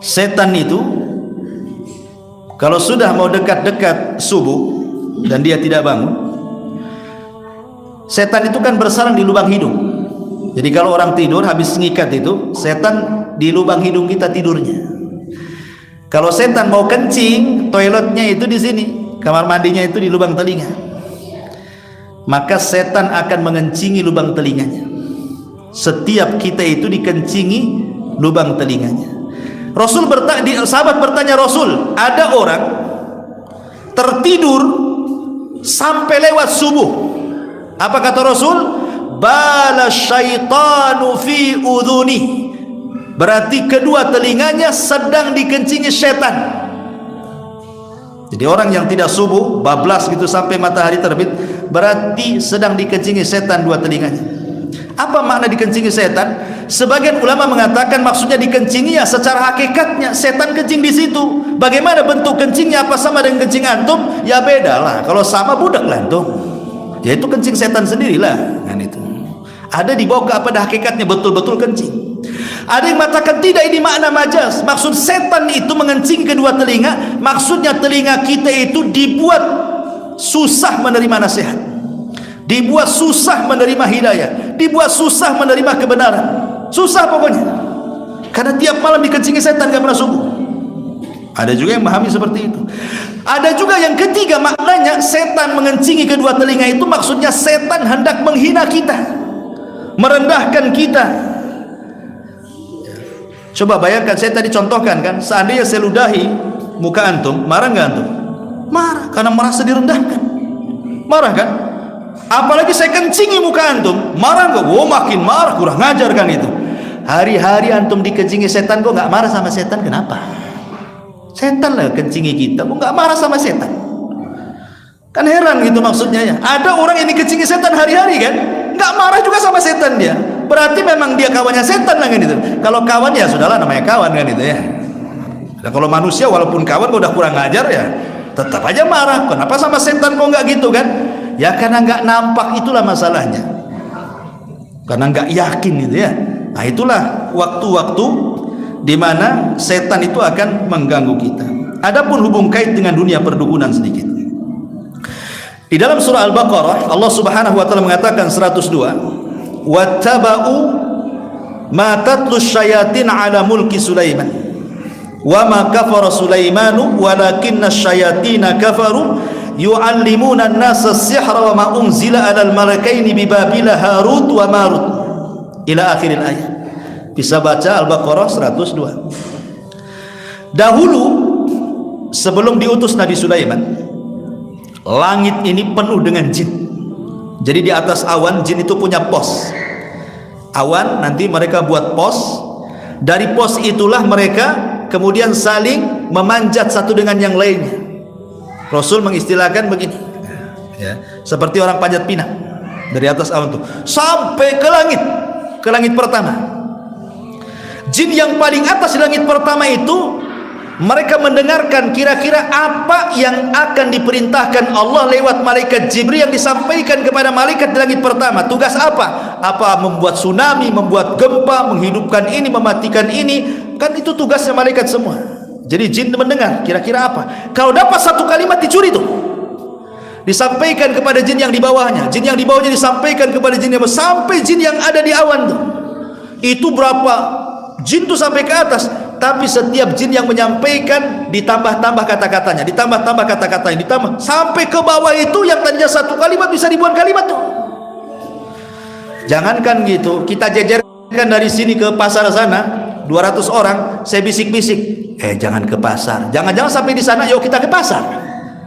setan itu kalau sudah mau dekat-dekat subuh dan dia tidak bangun, setan itu kan bersarang di lubang hidung. Jadi kalau orang tidur habis ngikat itu, setan di lubang hidung kita tidurnya. Kalau setan mau kencing, toiletnya itu di sini, kamar mandinya itu di lubang telinga, maka setan akan mengencingi lubang telinganya. Setiap kita itu dikencingi lubang telinganya. Sahabat bertanya Rasul, ada orang tertidur sampai lewat subuh. Apa kata Rasul? Bala syaitanu fi udhuni. Berarti kedua telinganya sedang dikencingi setan. Jadi orang yang tidak subuh, bablas gitu sampai matahari terbit, berarti sedang dikencingi setan dua telinganya. Apa makna dikencingi setan? Sebagian ulama mengatakan maksudnya dikencingi ya secara hakikatnya setan kencing di situ. Bagaimana bentuk kencingnya? Apa sama dengan kencing antum? Ya beda lah. Kalau sama budak lah antum, ya itu kencing setan sendirilah kan itu. Ada dibawa ke apa dah hakikatnya betul-betul kencing. Ada yang mengatakan tidak, ini makna majaz. Maksud setan itu mengencing kedua telinga, maksudnya telinga kita itu dibuat susah menerima nasihat, dibuat susah menerima hidayah, dibuat susah menerima kebenaran, susah pokoknya, karena tiap malam dikencingi setan, gak pernah subuh. Ada juga yang memahami seperti itu. Ada juga yang ketiga maknanya, setan mengencingi kedua telinga itu maksudnya setan hendak menghina kita, merendahkan kita. Coba bayangkan, saya tadi contohkan kan, seandainya saya ludahi muka antum, marah nggak antum? Marah, karena merasa direndahkan. Marah kan? Apalagi saya kencingi muka antum, marah nggak? Oh makin marah, kurang ngajar kan itu. Hari-hari antum dikencingi setan, kok nggak marah sama setan? Kenapa? Setan lah kencingi kita, kok nggak marah sama setan? Kan heran gitu maksudnya ya. Ada orang yang dikencingi setan hari-hari kan, nggak marah juga sama setan dia. Berarti memang dia kawannya setan lah kan itu. Kalau kawan ya sudahlah, namanya kawan kan itu ya. Nah, kalau manusia walaupun kawan kok udah kurang ngajar ya, tetap aja marah. Kenapa sama setan kok nggak gitu kan? Ya karena nggak nampak, itulah masalahnya. Karena nggak yakin gitu ya. Nah itulah waktu-waktu di mana setan itu akan mengganggu kita. Adapun hubung kait dengan dunia perdukunan sedikit. Di dalam surah Al-Baqarah Allah Subhanahu wa taala mengatakan 102, wattaba'u ma tatlu syayatin ala mulki Sulaiman wa ma kafara Sulaimanu walakinna syayatina kafaru yu'allimuna an-nasa as-sihra wa ma unzila 'alal malakaini bi Babila Harut wa Marut ila akhiril ayat. Bisa baca Al-Baqarah 102. Dahulu sebelum diutus Nabi Sulaiman, langit ini penuh dengan jin. Jadi di atas awan jin itu punya pos. Awan nanti mereka buat pos. Dari pos itulah mereka kemudian saling memanjat satu dengan yang lainnya. Rasul mengistilahkan begini ya, seperti orang panjat pinang dari atas awan itu sampai ke langit pertama. Jin yang paling atas di langit pertama itu, mereka mendengarkan kira-kira apa yang akan diperintahkan Allah lewat malaikat Jibril yang disampaikan kepada malaikat di langit pertama. Tugas apa? Apa membuat tsunami, membuat gempa, menghidupkan ini, mematikan ini. Kan itu tugasnya malaikat semua. Jadi jin mendengar kira-kira apa. Kalau dapat satu kalimat dicuri tuh, disampaikan kepada jin yang di bawahnya. Jin yang di bawahnya disampaikan kepada jin yang bawah, sampai jin yang ada di awan tuh. Itu berapa jin tuh sampai ke atas. Tapi setiap jin yang menyampaikan ditambah-tambah kata-katanya, ditambah-tambah kata-katanya, ditambah sampai ke bawah itu yang tadinya satu kalimat bisa ribuan kalimat tuh. Jangankan gitu, kita jejerkan dari sini ke pasar sana, 200 orang, saya bisik-bisik, jangan ke pasar, jangan-jangan sampai di sana yuk kita ke pasar.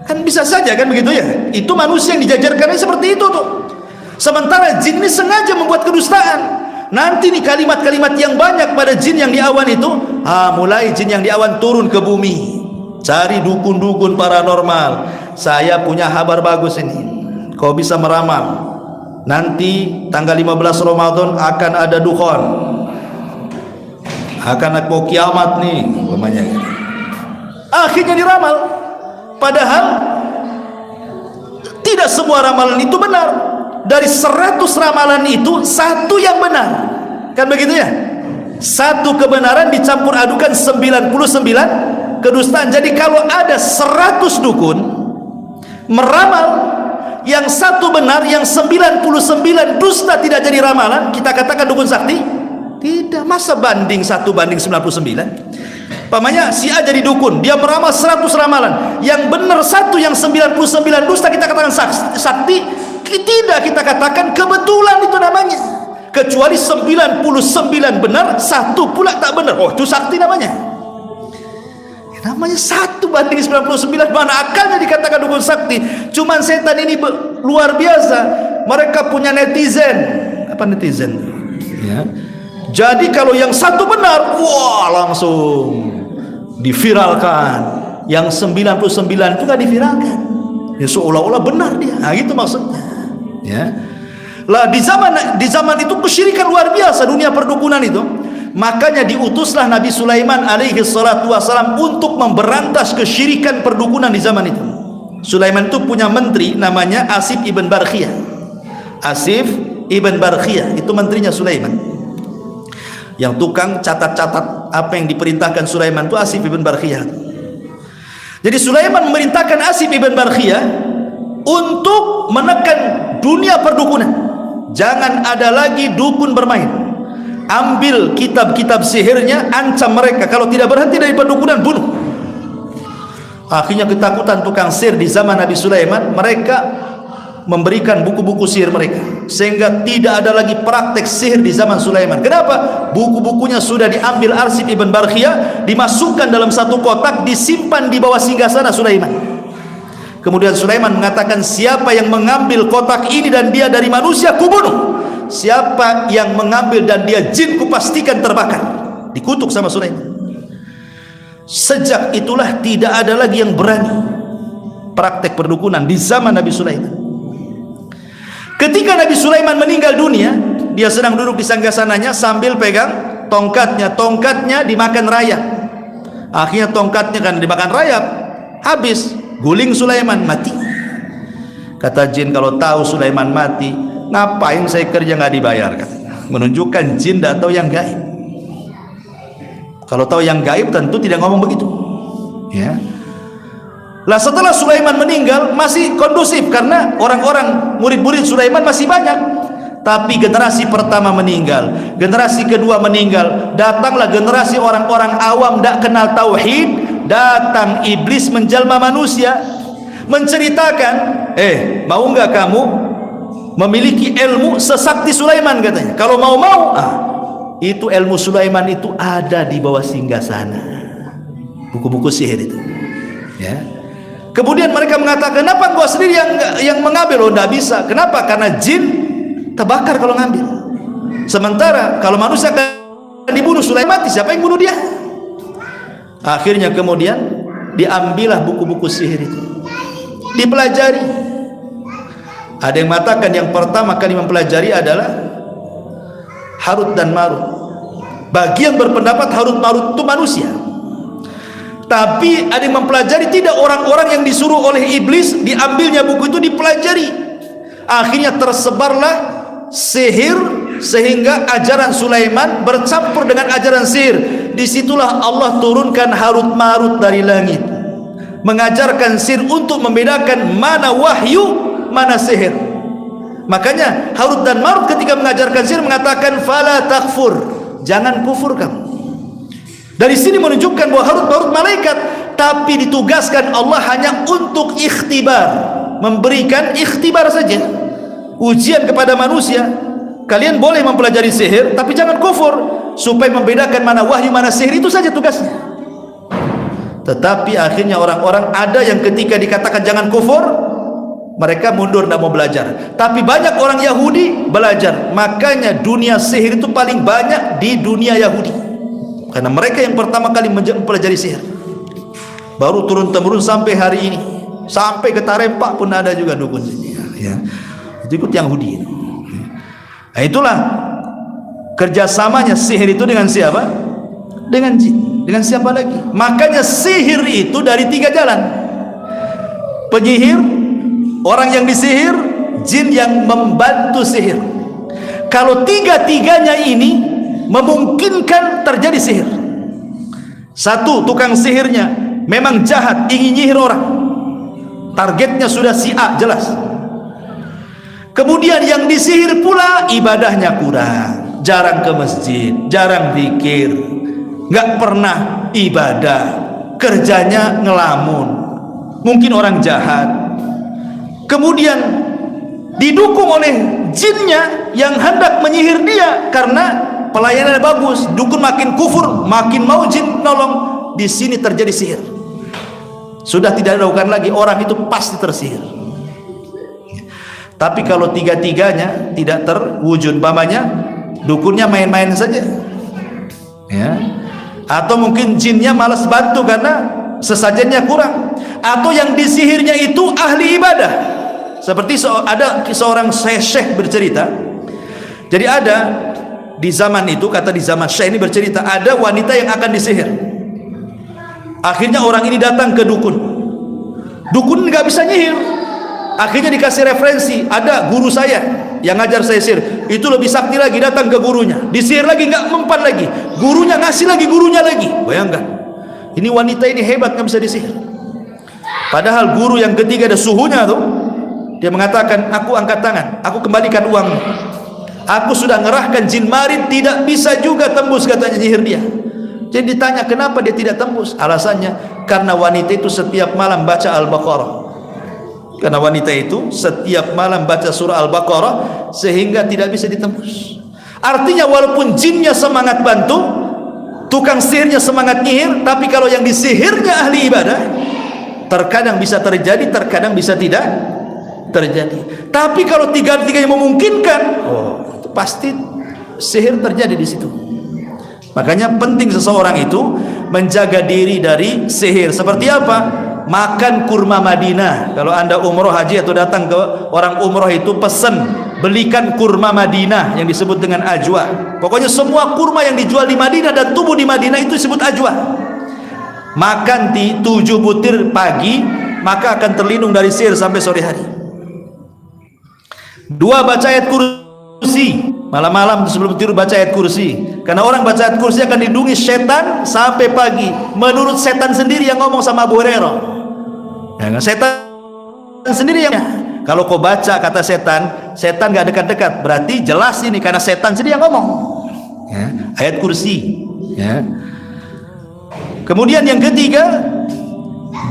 Kan bisa saja kan begitu ya. Itu manusia yang dijajarkannya seperti itu tuh. Sementara jin ini sengaja membuat kedustaan. Nanti nih kalimat-kalimat yang banyak pada jin yang di awan itu, mulai jin yang di awan turun ke bumi, cari dukun-dukun paranormal. Saya punya kabar bagus ini, kau bisa meramal nanti tanggal 15 Ramadan akan ada dukhon, akan ada kiamat nih umpamanya. Akhirnya diramal, padahal tidak semua ramalan itu benar. Dari 100 ramalan itu satu yang benar, kan begitu ya. Satu kebenaran dicampur adukan 99 kedustaan. Jadi kalau ada 100 dukun meramal, yang satu benar, yang 99 dusta tidak jadi ramalan, kita katakan dukun sakti? Tidak. Masa banding 1 banding 99? Pamannya si A jadi dukun, dia meramal 100 ramalan, yang benar satu, yang 99 dusta kita katakan sakti? Tidak, kita katakan kebetulan itu namanya. Kecuali 99 benar, satu pula tak benar, itu sakti namanya. Namanya 1 banding 99, mana akalnya dikatakan dukun sakti. Cuman setan ini luar biasa. Mereka punya netizen. Apa netizen? Ya. Jadi kalau yang satu benar, langsung diviralkan. Yang 99 juga diviralkan. Ya seolah-olah benar dia. Gitu maksudnya. Ya. Lah di zaman itu kesyirikan luar biasa, dunia perdukunan itu. Makanya diutuslah Nabi Sulaiman alaihi salatu wasalam untuk memberantas kesyirikan perdukunan di zaman itu. Sulaiman itu punya menteri namanya Asif ibn Barkhiyah. Asif ibn Barkhiyah itu menterinya Sulaiman. Yang tukang catat-catat apa yang diperintahkan Sulaiman itu Asif ibn Barkhiyah. Jadi Sulaiman memerintahkan Asif ibn Barkhiyah untuk menekan dunia perdukunan. Jangan ada lagi dukun bermain. Ambil kitab-kitab sihirnya, ancam mereka, kalau tidak berhenti dari perdukunan, bunuh. Akhirnya ketakutan tukang sihir di zaman Nabi Sulaiman, mereka memberikan buku-buku sihir mereka, sehingga tidak ada lagi praktek sihir di zaman Sulaiman. Kenapa? Buku-bukunya sudah diambil Asif ibn Barkhiyah, dimasukkan dalam satu kotak, disimpan di bawah singgasana Sulaiman. Kemudian Sulaiman mengatakan, siapa yang mengambil kotak ini dan dia dari manusia, kubunuh. Siapa yang mengambil dan dia jin, kupastikan terbakar. Dikutuk sama Sulaiman. Sejak itulah tidak ada lagi yang berani praktek perdukunan di zaman Nabi Sulaiman. Ketika Nabi Sulaiman meninggal dunia, dia sedang duduk di sanggasananya sambil pegang tongkatnya. Tongkatnya dimakan rayap. Akhirnya tongkatnya kan dimakan rayap, habis. Guling Sulaiman, mati. Kata jin, kalau tahu Sulaiman mati, ngapain saya kerja nggak dibayar? Menunjukkan jin tidak tahu yang gaib. Kalau tahu yang gaib tentu tidak ngomong begitu. Ya. Lah setelah Sulaiman meninggal masih kondusif karena orang-orang murid-murid Sulaiman masih banyak. Tapi generasi pertama meninggal, generasi kedua meninggal, datanglah generasi orang-orang awam tidak kenal tauhid. Datang iblis menjelma manusia, menceritakan, mau nggak kamu memiliki ilmu sesakti Sulaiman, katanya. Kalau mau, itu ilmu Sulaiman itu ada di bawah singgasana, buku-buku sihir itu. Ya. Kemudian mereka mengatakan, kenapa gua sendiri yang mengambil? Nggak bisa. Kenapa? Karena jin terbakar kalau ngambil. Sementara kalau manusia akan dibunuh, Sulaiman mati, siapa yang bunuh dia? Akhirnya kemudian diambillah buku-buku sihir itu, dipelajari. Ada yang mengatakan yang pertama kali mempelajari adalah Harut dan Marut. Bagi yang berpendapat Harut Marut itu manusia. Tapi ada yang mempelajari tidak, orang-orang yang disuruh oleh iblis, diambilnya buku itu dipelajari. Akhirnya tersebarlah sihir, sehingga ajaran Sulaiman bercampur dengan ajaran sihir. Disitulah Allah turunkan Harut Marut dari langit, mengajarkan sihir untuk membedakan mana wahyu, mana sihir. Makanya Harut dan Marut ketika mengajarkan sihir mengatakan, fala takfur, jangan kufur kamu. Dari sini menunjukkan bahwa Harut Marut malaikat, tapi ditugaskan Allah hanya untuk ikhtibar, memberikan ikhtibar saja, ujian kepada manusia. Kalian boleh mempelajari sihir, tapi jangan kufur. supaya membedakan mana wahyu mana sihir, itu saja tugasnya. Tetapi akhirnya orang-orang ada yang ketika dikatakan jangan kufur, mereka mundur, tidak mau belajar. Tapi banyak orang Yahudi belajar. Makanya dunia sihir itu paling banyak di dunia Yahudi, karena mereka yang pertama kali mempelajari sihir. Baru turun-temurun sampai hari ini, sampai ke Tarempa pun ada juga dukun sihir, ya. Itu ikut Yahudi. Nah, itulah kerjasamanya sihir itu dengan siapa? Dengan jin. Dengan siapa lagi? Makanya sihir itu dari 3 jalan: penyihir, orang yang disihir, jin yang membantu sihir. Kalau 3-tiganya ini memungkinkan terjadi sihir. Satu, tukang sihirnya memang jahat, ingin nyihir orang, targetnya sudah si A, jelas. Kemudian yang disihir pula ibadahnya kurang, jarang ke masjid, jarang zikir, nggak pernah ibadah, kerjanya ngelamun, mungkin orang jahat. Kemudian didukung oleh jinnya yang hendak menyihir dia, karena pelayanannya bagus, dukun makin kufur, makin mau jin nolong. Di sini terjadi sihir. Sudah tidak dilakukan lagi, orang itu pasti tersihir. Tapi kalau 3-tiganya tidak terwujud, umpamanya dukunnya main-main saja, ya, atau mungkin jinnya malas bantu karena sesajennya kurang, atau yang disihirnya itu ahli ibadah. Seperti ada seorang syekh bercerita. Jadi ada di zaman itu, kata di zaman syekh ini bercerita, ada wanita yang akan disihir. Akhirnya orang ini datang ke dukun. Dukun nggak bisa nyihir. Akhirnya dikasih referensi, ada guru saya yang ngajar saya sihir, itu lebih sakti lagi, datang ke gurunya, disihir lagi, nggak mempan lagi, gurunya ngasih lagi, gurunya lagi. Bayangkan, ini wanita ini hebat, nggak bisa disihir. Padahal guru yang ketiga ada suhunya tuh, dia mengatakan, aku angkat tangan, aku kembalikan uang, aku sudah ngerahkan jin marid, tidak bisa juga tembus, katanya nyihir dia. Jadi ditanya kenapa dia tidak tembus, alasannya karena wanita itu setiap malam baca Al-Baqarah. Karena wanita itu setiap malam baca surah Al-Baqarah, sehingga tidak bisa ditembus. Artinya walaupun jinnya semangat bantu, tukang sihirnya semangat nyihir, tapi kalau yang disihirnya ahli ibadah, terkadang bisa terjadi, terkadang bisa tidak terjadi. Tapi kalau 3-tiganya memungkinkan, oh, itu pasti sihir terjadi di situ. Makanya penting seseorang itu menjaga diri dari sihir. Seperti apa? Makan kurma Madinah. Kalau anda umroh haji atau datang ke orang umroh itu, pesen belikan kurma Madinah yang disebut dengan ajwa. Pokoknya semua kurma yang dijual di Madinah dan tumbuh di Madinah itu disebut ajwa. Makan 7 butir pagi, maka akan terlindung dari sihir sampai sore hari. 2, baca ayat kursi malam-malam sebelum tidur, baca ayat kursi. Karena orang baca ayat kursi akan dilindungi setan sampai pagi. Menurut setan sendiri yang ngomong sama Abu Hurairah. Ya, setan sendiri yang, kalau kau baca kata setan, setan gak dekat-dekat, berarti jelas ini karena setan sendiri yang ngomong, ya, ayat kursi, ya. Kemudian yang ketiga,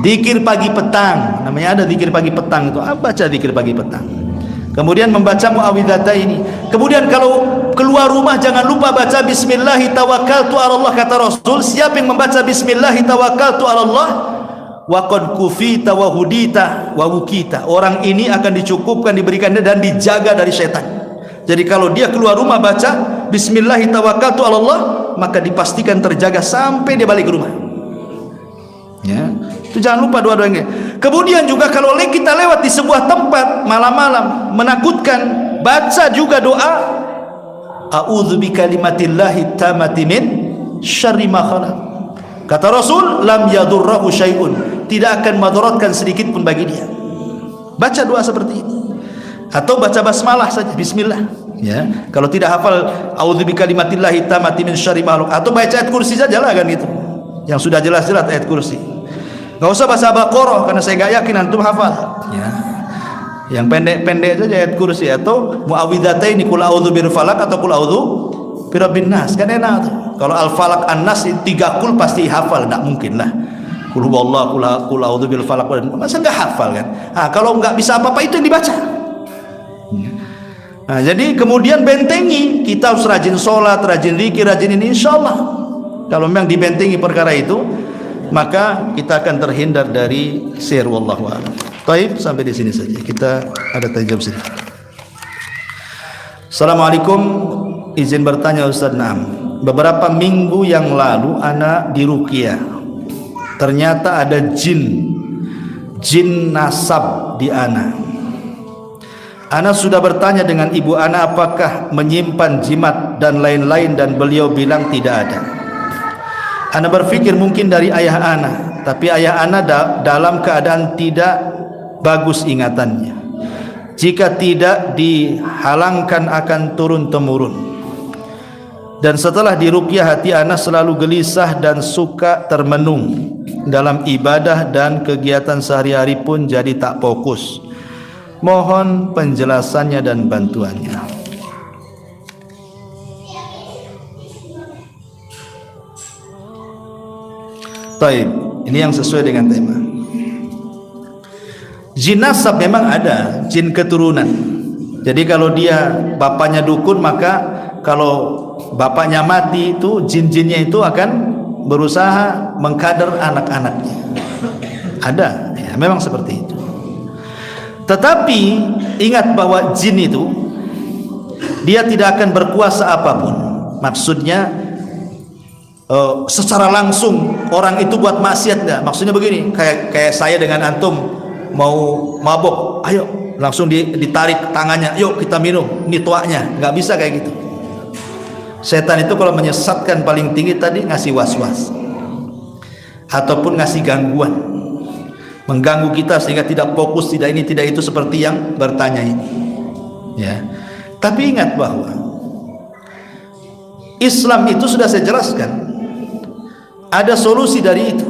zikir pagi petang. Namanya ada zikir pagi petang itu, baca zikir pagi petang. Kemudian membaca muawwidhataini. Kemudian kalau keluar rumah jangan lupa baca bismillahi tawakkaltu 'alallah, kata Rasul, siapa yang membaca bismillahi tawakkaltu 'alallah wa qad kufita wa hudita wa wukita, orang ini akan dicukupkan, diberikan dan dijaga dari setan. Jadi kalau dia keluar rumah baca bismillahi tawakkaltu 'alallah, maka dipastikan terjaga sampai dia balik ke rumah, ya. Itu jangan lupa doa-doanya. Kemudian juga kalau kita lewat di sebuah tempat malam-malam menakutkan, baca juga doa a'udzu bikalimatillahi tammati min syarri ma khalaq. Kata Rasul, lam yadurrahu syai'un, tidak akan madaratkan sedikit pun bagi dia. Baca doa seperti ini, atau baca basmalah saja, bismillah, ya. Kalau tidak hafal a'udzu bikalimatillahi tammati min syarri ma khalaq, atau baca ayat kursi saja lah, kan gitu, yang sudah jelas-jelas ayat kursi. Gak usah baca Baqarah karena saya gak yakin antum hafal, ya. Yang pendek-pendek saja ayat kursi, atau muawwidhataini, qul a'udzu birabbil falaq atau qul a'udzu birabbin nas, kan enak tuh. Kalau al-falaq an-nas 3 kul pasti hafal, enggak mungkin lah. Qul huwallahu, qul a'udzu bil falaq, masa enggak hafal kan? Nah, kalau enggak bisa apa-apa itu yang dibaca. Nah, jadi kemudian bentengi, kita harus rajin sholat, rajin zikir, rajin ini, insya Allah kalau memang dibentengi perkara itu, maka kita akan terhindar dari sihir. Wallahu a'lam. Baik, sampai di sini saja. Kita ada tanya jawab sini. Assalamualaikum, izin bertanya Ustaz. Naam. Beberapa minggu yang lalu ana diruqyah. Ternyata ada jin nasab di ana. Ana sudah bertanya dengan ibu ana apakah menyimpan jimat dan lain-lain, dan beliau bilang tidak ada. Ana berpikir mungkin dari ayah ana, tapi ayah ana dalam keadaan tidak bagus ingatannya. Jika tidak dihalangkan akan turun-temurun. Dan setelah diruqyah hati ana selalu gelisah dan suka termenung. Dalam ibadah dan kegiatan sehari-hari pun jadi tak fokus. Mohon penjelasannya dan bantuannya. Taib, ini yang sesuai dengan tema. Jin nasab memang ada, jin keturunan. Jadi kalau dia bapaknya dukun, maka kalau bapaknya mati itu jin-jinnya itu akan berusaha mengkader anak-anaknya. Ada, ya, memang seperti itu. Tetapi ingat bahwa jin itu dia tidak akan berkuasa apapun. Maksudnya secara langsung orang itu buat maksiat enggak. Maksudnya begini, kayak saya dengan antum mau mabok, ayo langsung ditarik tangannya, yuk kita minum, ini tuaknya. Enggak bisa kayak gitu. Setan itu kalau menyesatkan paling tinggi tadi ngasih was-was ataupun ngasih gangguan, mengganggu kita sehingga tidak fokus, tidak ini, tidak itu, seperti yang bertanya ini, ya. Tapi ingat bahwa Islam itu sudah saya jelaskan, ada solusi dari itu.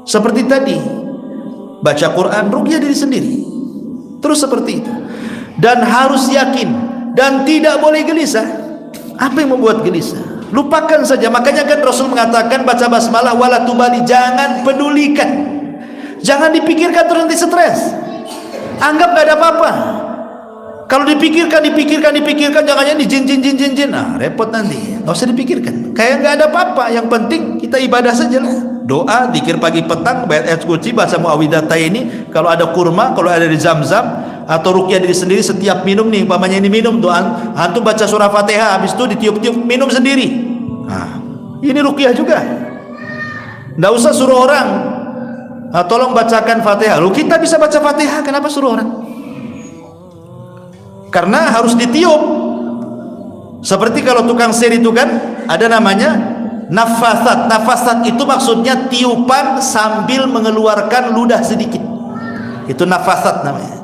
Seperti tadi, baca Quran, ruqyah diri sendiri, terus seperti itu. Dan harus yakin dan tidak boleh gelisah. Apa yang membuat gelisah? Lupakan saja. Makanya kan Rasul mengatakan baca basmalah wala tubali, jangan pedulikan. Jangan dipikirkan terus nanti stres. Anggap gak ada apa-apa. Kalau dipikirkan, jangan-jangan di jin. Nah, repot nanti. Gak usah dipikirkan. Kayak gak ada apa-apa. Yang penting kita ibadah saja lah. Doa, zikir pagi petang, ayat kursi, baca muawwidhatain ini. Kalau ada kurma, kalau ada di Zam-Zam, atau ruqyah diri sendiri setiap minum nih, umpamanya ini minum, doa antum baca surah Fatihah, habis itu ditiup-tiup, minum sendiri. Nah, ini ruqyah juga. Nggak usah suruh orang, tolong bacakan Fatihah. Lu kita bisa baca Fatihah, kenapa suruh orang? Karena harus ditiup. Seperti kalau tukang sihir itu kan ada namanya nafasat. Nafasat itu maksudnya tiupan sambil mengeluarkan ludah sedikit. Itu nafasat namanya.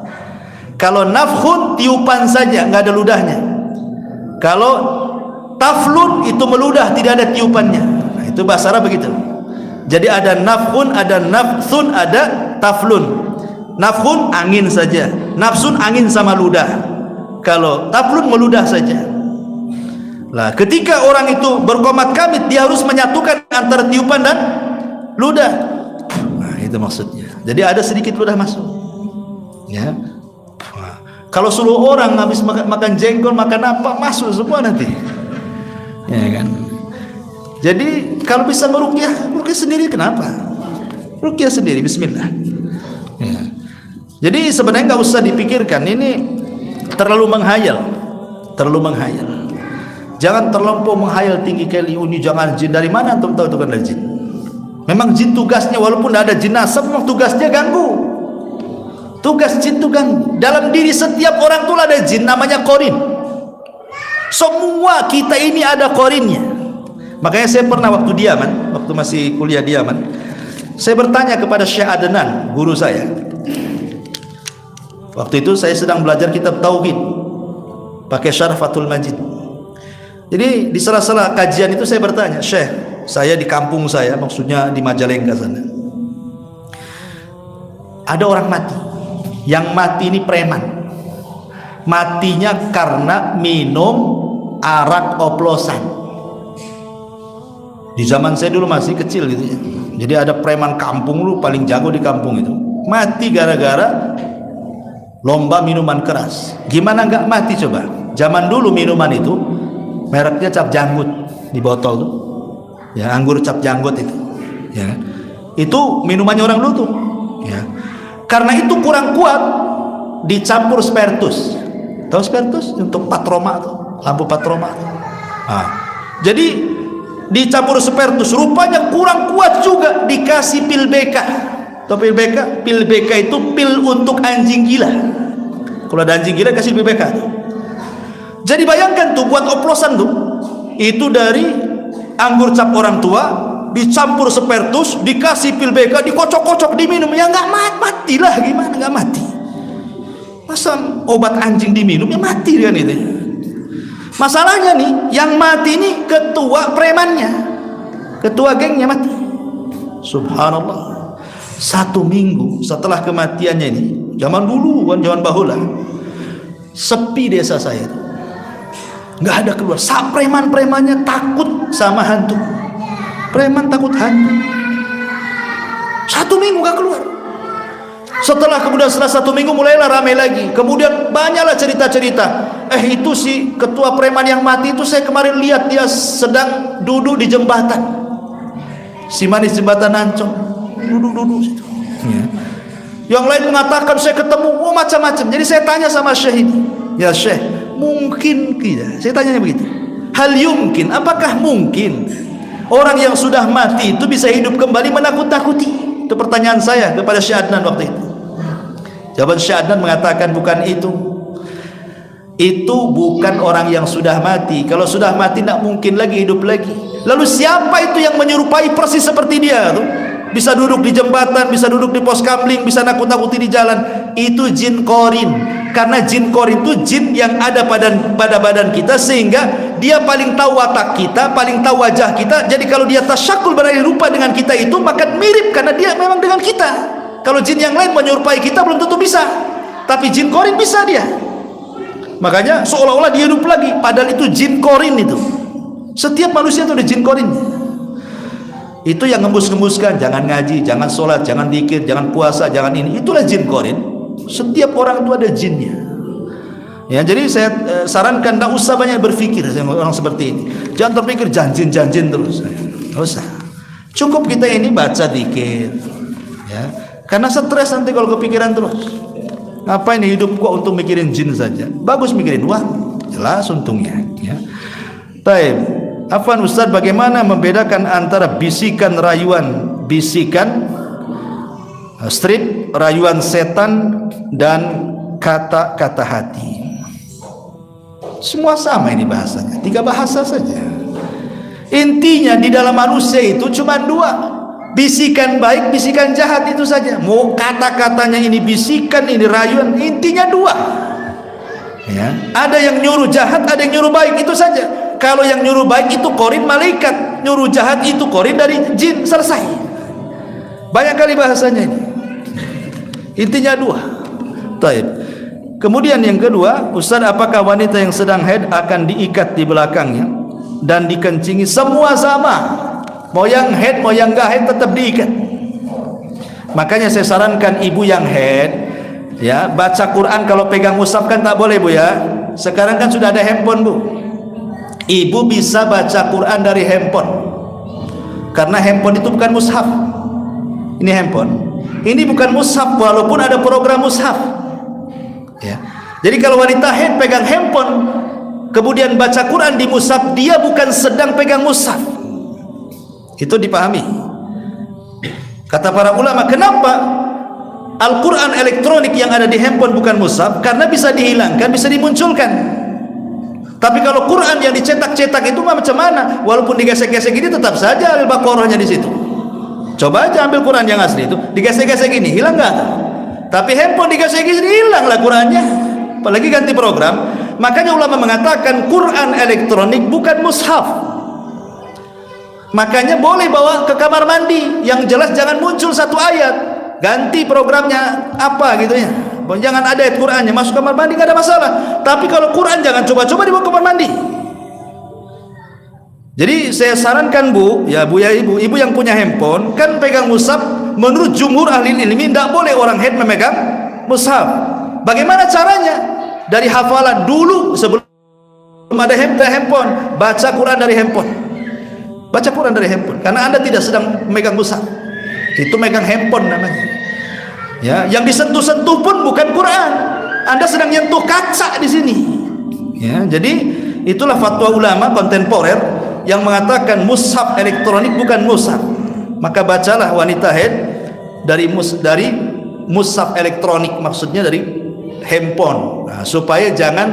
Kalau nafkhun tiupan saja, nggak ada ludahnya. Kalau taflun itu meludah, tidak ada tiupannya. Nah, itu bahasa Arab begitu. Jadi ada nafkhun, ada nafsun, ada taflun. Nafkhun angin saja, nafsun angin sama ludah. Kalau taflun meludah saja. Nah, ketika orang itu berkomat kamit, dia harus menyatukan antara tiupan dan ludah. Nah, itu maksudnya. Jadi ada sedikit ludah masuk. Ya. Kalau suruh orang habis makan jengkol, makan apa, masuk semua nanti, ya kan. Jadi kalau bisa meruqyah, ruqyah sendiri, kenapa? Ruqyah sendiri, bismillah, ya. Jadi sebenarnya nggak usah dipikirkan, ini terlalu menghayal. Jangan terlampau menghayal tinggi kali, ini jangan jin. Dari mana antum tahu itu kan dari jin? Memang jin tugasnya, walaupun ada jin nasab, memang tugasnya ganggu. Tugas jin itu kan dalam diri setiap orang itu ada jin, namanya korin. Semua kita ini ada korinnya. Makanya saya pernah waktu di Yaman, waktu masih kuliah di Yaman, saya bertanya kepada Syekh Adnan, guru saya. Waktu itu saya sedang belajar kitab Tauhid pakai Syarah Fathul Majid. Jadi di sela-sela kajian itu saya bertanya, Syekh, saya di kampung saya, maksudnya di Majalengka sana, ada orang mati. Yang mati ini preman. Matinya karena minum arak oplosan. Di zaman saya dulu masih kecil gitu ya. Jadi ada preman kampung, lu paling jago di kampung itu, mati gara-gara lomba minuman keras. Gimana nggak mati coba? Zaman dulu minuman itu mereknya cap janggut di botol tuh, ya, anggur cap janggut itu, ya, itu minumannya orang dulu tuh, ya. Karena itu kurang kuat, dicampur spiritus. Tahu spiritus? Untuk patroma tuh, lampu patroma tuh. Nah, jadi dicampur spiritus, rupanya kurang kuat juga, dikasih pil BK. Tahu pil BK? Pil BK itu pil untuk anjing gila. Kalau ada anjing gila kasih pil BK tuh. Jadi bayangkan tuh, buat oplosan tuh, itu dari anggur cap orang tua dicampur spiritus, dikasih pil BK, dikocok-kocok, diminum, ya nggak mati lah, gimana nggak mati? Masa obat anjing diminum, ya mati kan itu. Masalahnya nih, yang mati ini ketua premannya, ketua gengnya mati. Subhanallah. 1 minggu setelah kematiannya ini, zaman dulu kan, zaman bahula, sepi desa saya itu, nggak ada keluar. Preman-premannya takut sama hantu. Preman takut hantu. 1 minggu nggak keluar. Kemudian setelah 1 minggu mulailah ramai lagi. Kemudian banyaklah cerita-cerita. Itu si ketua preman yang mati itu, saya kemarin lihat dia sedang duduk di jembatan. Si manis jembatan Ancol, duduk situ. Ya. Yang lain mengatakan saya ketemu, macam-macam. Jadi saya tanya sama Syekh ini, ya Syekh, mungkin tidak? Saya tanya begitu. Hal yumkin, apakah mungkin orang yang sudah mati itu bisa hidup kembali menakut-nakuti? Itu pertanyaan saya kepada Syekh Adnan waktu itu. Jawaban Syekh Adnan mengatakan bukan itu. Itu bukan orang yang sudah mati. Kalau sudah mati tidak mungkin lagi hidup lagi. Lalu siapa itu yang menyerupai persis seperti dia tuh? Bisa duduk di jembatan, bisa duduk di pos kamling, bisa nakut-nakuti di jalan. Itu jin korin. Karena jin korin itu jin yang ada pada badan kita, sehingga dia paling tahu watak kita, paling tahu wajah kita. Jadi kalau dia tasyakul berada rupa dengan kita itu, maka mirip karena dia memang dengan kita. Kalau jin yang lain menyerupai kita belum tentu bisa, tapi jin korin bisa dia. Makanya seolah-olah dia hidup lagi, padahal itu jin korin itu. Setiap manusia itu ada jin korin. Itu yang ngembus-ngembuskan, jangan ngaji, jangan sholat, jangan dzikir, jangan puasa, jangan ini. Itulah jin korin. Setiap orang itu ada jinnya. Ya, jadi saya sarankan tidak usah banyak berpikir orang seperti ini. Jangan terpikir janjin terus. Tidak usah. Cukup kita ini baca dzikir. Ya, karena stres nanti kalau kepikiran terus. Ngapain hidup kok untuk mikirin jin saja? Bagus mikirin uang, jelas untungnya. Ya. Baik, Afwan Ustaz, bagaimana membedakan antara bisikan rayuan, bisikan strip, rayuan setan, dan kata-kata hati? Semua sama ini bahasanya, 3 bahasa saja. Intinya di dalam manusia itu cuma 2. Bisikan baik, bisikan jahat, itu saja. Mau kata-katanya ini bisikan, ini rayuan, intinya 2. Ya, ada yang nyuruh jahat, ada yang nyuruh baik, itu saja. Kalau yang nyuruh baik itu korin malaikat, nyuruh jahat itu korin dari jin, selesai. Banyak kali bahasanya ini. Intinya 2. Taib. Kemudian yang kedua, Ustaz, apakah wanita yang sedang haid akan diikat di belakangnya dan dikencingi? Semua sama. Mau yang haid, mau yang enggak haid, tetap diikat. Makanya saya sarankan ibu yang haid, ya, baca Quran kalau pegang mushaf kan tak boleh, Bu, ya. Sekarang kan sudah ada handphone, Bu. Ibu bisa baca Quran dari handphone. Karena handphone itu bukan mushaf. Ini handphone. Ini bukan mushaf walaupun ada program mushaf. Ya. Jadi kalau wanita haid pegang handphone kemudian baca Quran di mushaf, dia bukan sedang pegang mushaf. Itu dipahami. Kata para ulama, kenapa Al-Quran elektronik yang ada di handphone bukan mushaf? Karena bisa dihilangkan, bisa dimunculkan. Tapi kalau Quran yang dicetak-cetak itu macam mana? Walaupun digesek-gesek ini tetap saja Al-Baqarahnya di situ. Coba aja ambil Quran yang asli itu, digesek-gesek ini, hilang nggak? Tapi handphone digesek-gesek hilanglah Qurannya. Apalagi ganti program. Makanya ulama mengatakan Quran elektronik bukan mushaf. Makanya boleh bawa ke kamar mandi, yang jelas jangan muncul 1 ayat, ganti programnya apa gitu ya, jangan ada ayat Qurannya, masuk kamar mandi nggak ada masalah. Tapi kalau Quran jangan coba-coba dibawa ke kamar mandi. Jadi saya sarankan, Bu, ya Bu, ya Ibu yang punya handphone kan pegang mushaf. Menurut jumhur ahli ilmi tidak boleh orang haid memegang mushaf. Bagaimana caranya? Dari hafalan dulu, sebelum ada handphone, baca Quran dari handphone. Baca Quran dari handphone, karena Anda tidak sedang megang mushaf. Itu megang handphone namanya. Ya, yang disentuh-sentuh pun bukan Quran. Anda sedang nyentuh kaca di sini. Ya, jadi itulah fatwa ulama kontemporer yang mengatakan mushaf elektronik bukan mushaf. Maka bacalah wanita haid dari mushaf elektronik, maksudnya dari handphone. Nah, supaya jangan,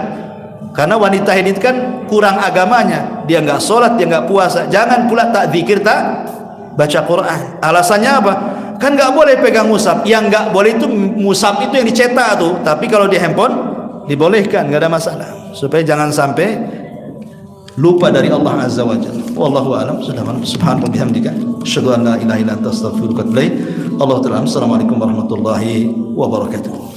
karena wanita haid itu kan kurang agamanya, dia nggak sholat, dia nggak puasa, jangan pula tak zikir, tak baca Quran. Alasannya apa? Kan nggak boleh pegang mushaf. Yang nggak boleh itu mushaf itu yang dicetak tuh, tapi kalau di handphone dibolehkan, nggak ada masalah. Supaya jangan sampai lupa dari Allah Azza wa Jalla. Wallahu a'lam. Subhanallah bihamdika, asyhadu an la ilaha illa anta, astaghfiruka wa atubu ilaik. Allah ta'ala. Assalamualaikum warahmatullahi wabarakatuh.